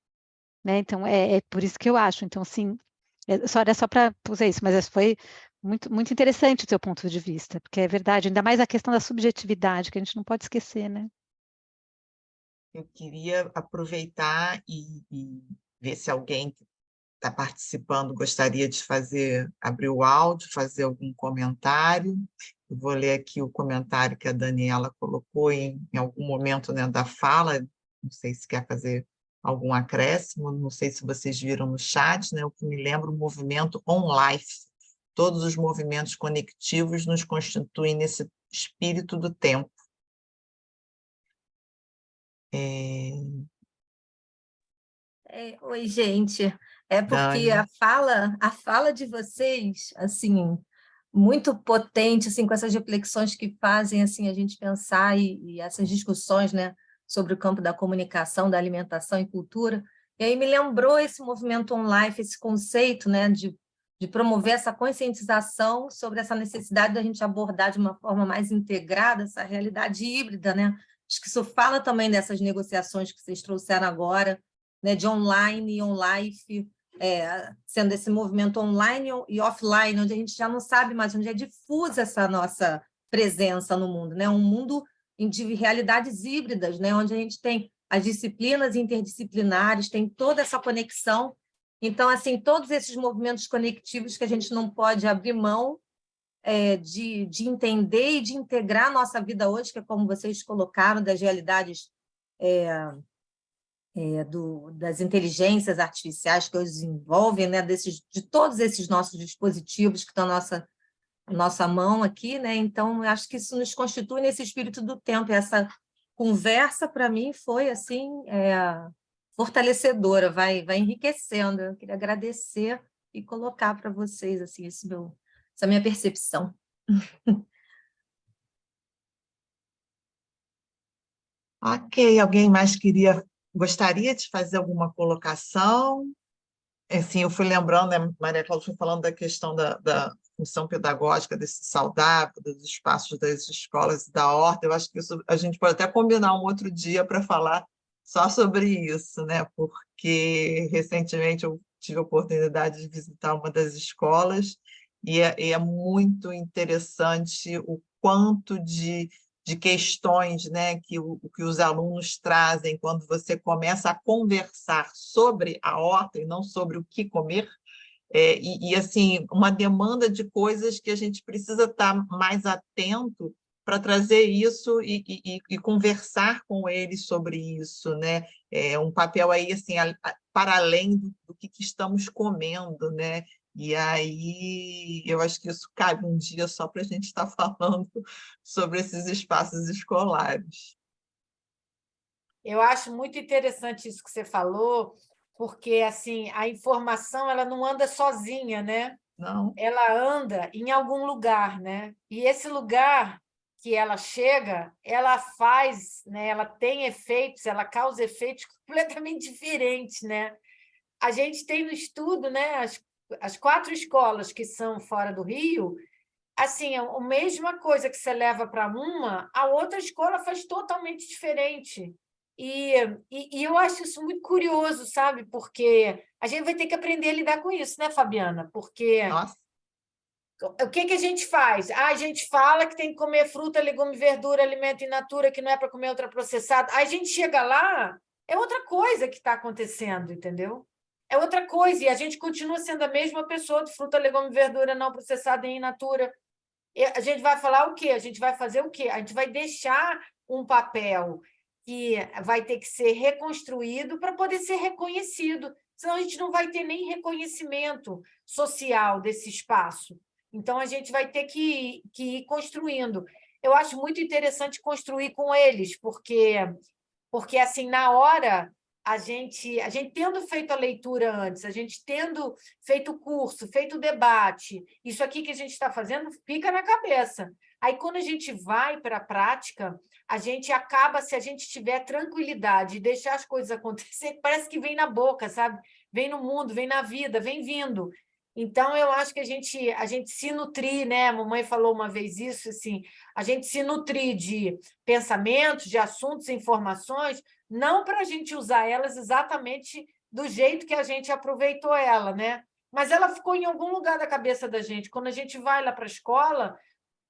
né? Então, é por isso que eu acho. Então, sim, era só para usar isso, mas foi muito, muito interessante o seu ponto de vista, porque é verdade, ainda mais a questão da subjetividade, que a gente não pode esquecer, né? Eu queria aproveitar e ver se alguém que está participando gostaria de abrir o áudio, fazer algum comentário. Eu vou ler aqui o comentário que a Daniela colocou em algum momento, né, da fala, não sei se quer fazer algum acréscimo, não sei se vocês viram no chat, né, o que me lembra o movimento On Life. Todos os movimentos conectivos nos constituem nesse espírito do tempo. Oi, gente. É porque Dani. a fala de vocês, assim, muito potente, assim, com essas reflexões que fazem, assim, a gente pensar e essas discussões, né, sobre o campo da comunicação, da alimentação e cultura. E aí me lembrou esse movimento On Life, esse conceito, né, de promover essa conscientização sobre essa necessidade da gente abordar de uma forma mais integrada essa realidade híbrida, né? Acho que isso fala também dessas negociações que vocês trouxeram agora, né, de online e on-life, sendo esse movimento online e offline, onde a gente já não sabe mais onde é difusa essa nossa presença no mundo, né? Um mundo de realidades híbridas, né? Onde a gente tem as disciplinas interdisciplinares, tem toda essa conexão. Então, assim, todos esses movimentos conectivos que a gente não pode abrir mão de entender e de integrar a nossa vida hoje, que é como vocês colocaram, das realidades das inteligências artificiais que hoje desenvolvem, né, de todos esses nossos dispositivos que estão na nossa mão aqui, né? Então, eu acho que isso nos constitui nesse espírito do tempo. E essa conversa, para mim, foi assim fortalecedora, vai enriquecendo. Eu queria agradecer e colocar para vocês assim, essa minha percepção. Ok, alguém mais gostaria de fazer alguma colocação? Assim, eu fui lembrando, né, Maria Cláudia foi falando da questão da função pedagógica desse saudável, dos espaços das escolas e da horta. Eu acho que isso a gente pode até combinar um outro dia para falar só sobre isso, né? Porque recentemente eu tive a oportunidade de visitar uma das escolas e é muito interessante o quanto de questões, né, que os alunos trazem quando você começa a conversar sobre a horta e não sobre o que comer, assim, uma demanda de coisas que a gente precisa estar mais atento para trazer isso e conversar com eles sobre isso, né? É um papel aí assim para além do que estamos comendo, né? E aí eu acho que isso cabe um dia só para a gente estar falando sobre esses espaços escolares. Eu acho muito interessante isso que você falou, porque assim, a informação ela não anda sozinha, né? Não? Ela anda em algum lugar, né? E esse lugar que ela chega, ela faz, né? Ela tem efeitos, ela causa efeitos completamente diferentes, né? A gente tem no estudo, né? As 4 escolas que são fora do Rio, assim, a mesma coisa que você leva para uma, a outra escola faz totalmente diferente. E eu acho isso muito curioso, sabe? Porque a gente vai ter que aprender a lidar com isso, né, Fabiana? Porque Nossa. o que a gente faz? A gente fala que tem que comer fruta, legume, verdura, alimento in natura, que não é para comer ultraprocessado. Aí a gente chega lá, é outra coisa que está acontecendo, entendeu? É outra coisa, e a gente continua sendo a mesma pessoa de fruta, legume, verdura não processada e in natura. E a gente vai falar o quê? A gente vai fazer o quê? A gente vai deixar um papel que vai ter que ser reconstruído para poder ser reconhecido, senão a gente não vai ter nem reconhecimento social desse espaço. Então, a gente vai ter que ir construindo. Eu acho muito interessante construir com eles, porque assim, na hora, a gente tendo feito a leitura antes, a gente tendo feito o curso, feito o debate, isso aqui que a gente está fazendo fica na cabeça. Aí, quando a gente vai para a prática, a gente acaba, se a gente tiver tranquilidade e deixar as coisas acontecer, parece que vem na boca, sabe? Vem no mundo, vem na vida, vem vindo. Então, eu acho que a gente se nutrir, né? A mamãe falou uma vez isso, assim, a gente se nutrir de pensamentos, de assuntos, informações, não para a gente usar elas exatamente do jeito que a gente aproveitou ela, né? Mas ela ficou em algum lugar da cabeça da gente. Quando a gente vai lá para a escola,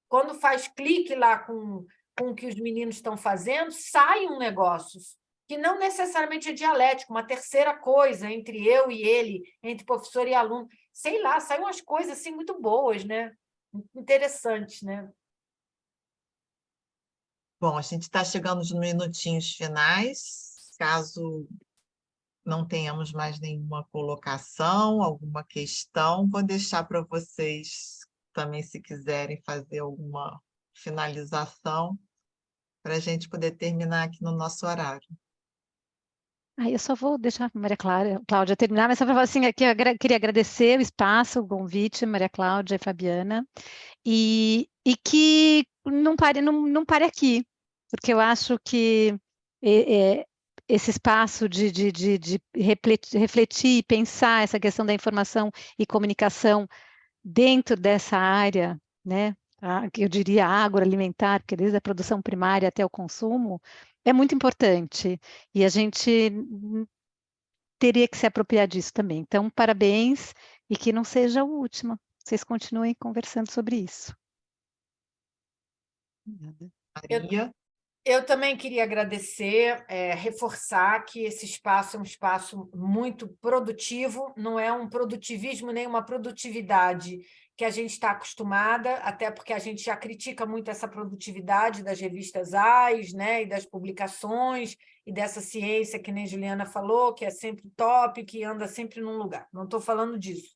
quando faz clique lá com o que os meninos estão fazendo, sai um negócio que não necessariamente é dialético, uma terceira coisa entre eu e ele, entre professor e aluno. Sei lá, saem umas coisas assim muito boas, né? Interessantes, né? Bom, a gente está chegando nos minutinhos finais. Caso não tenhamos mais nenhuma colocação, alguma questão, vou deixar para vocês também, se quiserem fazer alguma finalização, para a gente poder terminar aqui no nosso horário. Eu só vou deixar a Maria Cláudia terminar, mas só para falar assim, aqui eu queria agradecer o espaço, o convite, Maria Cláudia e Fabiana, e que não pare aqui, porque eu acho que esse espaço de refletir e pensar essa questão da informação e comunicação dentro dessa área, né, que eu diria agroalimentar, porque desde a produção primária até o consumo, é muito importante, e a gente teria que se apropriar disso também. Então, parabéns, e que não seja o último. Vocês continuem conversando sobre isso. Maria? Eu também queria agradecer, reforçar que esse espaço é um espaço muito produtivo, não é um produtivismo nem uma produtividade que a gente está acostumada, até porque a gente já critica muito essa produtividade das revistas AIS, né, e das publicações, e dessa ciência que nem Juliana falou, que é sempre top, que anda sempre num lugar. Não estou falando disso.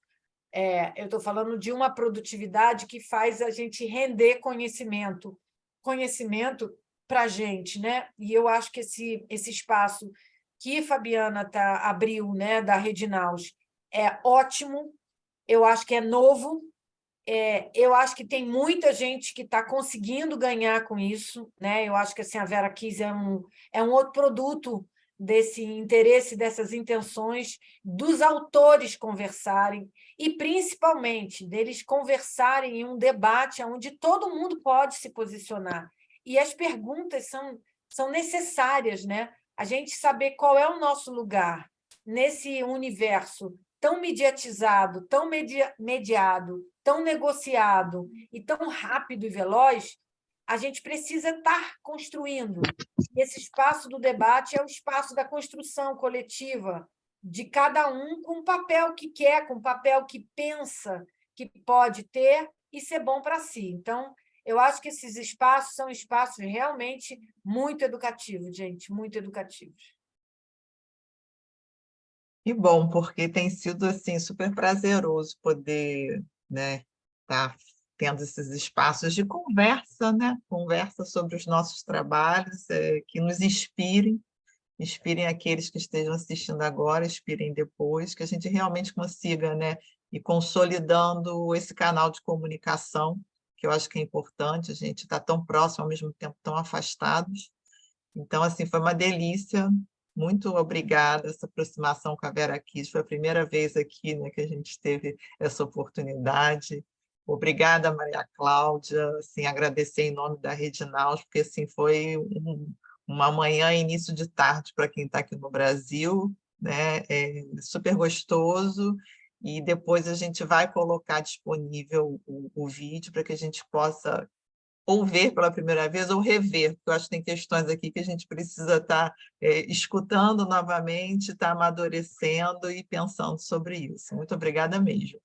Eu estou falando de uma produtividade que faz a gente render conhecimento para a gente, né? E eu acho que esse espaço que Fabiana abriu, né, da Rede Naus, é ótimo, eu acho que é novo, eu acho que tem muita gente que está conseguindo ganhar com isso, né? Eu acho que assim, a Vera Kiss é um outro produto desse interesse, dessas intenções, dos autores conversarem, e principalmente deles conversarem em um debate onde todo mundo pode se posicionar. E as perguntas são necessárias, né? A gente saber qual é o nosso lugar nesse universo tão mediatizado, tão mediado, tão negociado e tão rápido e veloz, a gente precisa estar construindo. Esse espaço do debate é o espaço da construção coletiva, de cada um com o papel que quer, com o papel que pensa que pode ter e ser bom para si. Então, eu acho que esses espaços são espaços realmente muito educativos, gente, muito educativos. Que bom, porque tem sido assim super prazeroso poder, né, estar tendo esses espaços de conversa, né, conversa sobre os nossos trabalhos, que nos inspirem aqueles que estejam assistindo agora, inspirem depois, que a gente realmente consiga, né, ir consolidando esse canal de comunicação, que eu acho que é importante, a gente está tão próximo, ao mesmo tempo tão afastados. Então, assim, foi uma delícia. Muito obrigada, essa aproximação com a Vera Kiss. Foi a primeira vez aqui, né, que a gente teve essa oportunidade. Obrigada, Maria Cláudia. Assim, agradecer em nome da Rede Naus, porque assim, foi uma manhã e início de tarde para quem está aqui no Brasil, né? Super gostoso. E depois a gente vai colocar disponível o vídeo para que a gente possa ou ver pela primeira vez ou rever, porque eu acho que tem questões aqui que a gente precisa estar escutando novamente, estar amadurecendo e pensando sobre isso. Muito obrigada mesmo.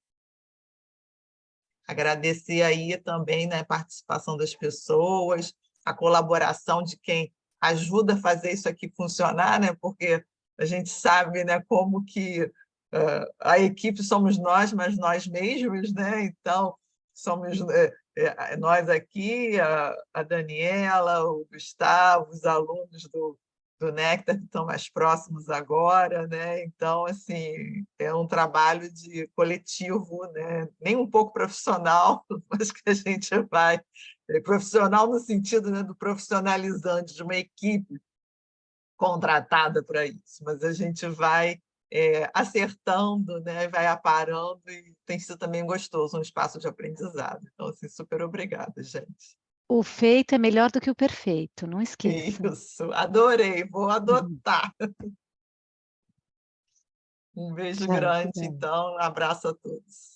Agradecer aí também, né, a participação das pessoas, a colaboração de quem ajuda a fazer isso aqui funcionar, né, porque a gente sabe, né, como que a equipe somos nós, mas nós mesmos, né? Então, somos nós aqui, a Daniela, o Gustavo, os alunos do Néctar que estão mais próximos agora, né? Então, assim, é um trabalho de coletivo, né? Nem um pouco profissional, mas que a gente vai profissional no sentido, né, do profissionalizante, de uma equipe contratada para isso, mas a gente vai acertando, né, vai aparando, e tem sido também gostoso, um espaço de aprendizado. Então, assim, super obrigada, gente. O feito é melhor do que o perfeito, não esqueça. Isso, adorei, vou adotar. Um beijo Tchau, grande, obrigada. então, um abraço a todos.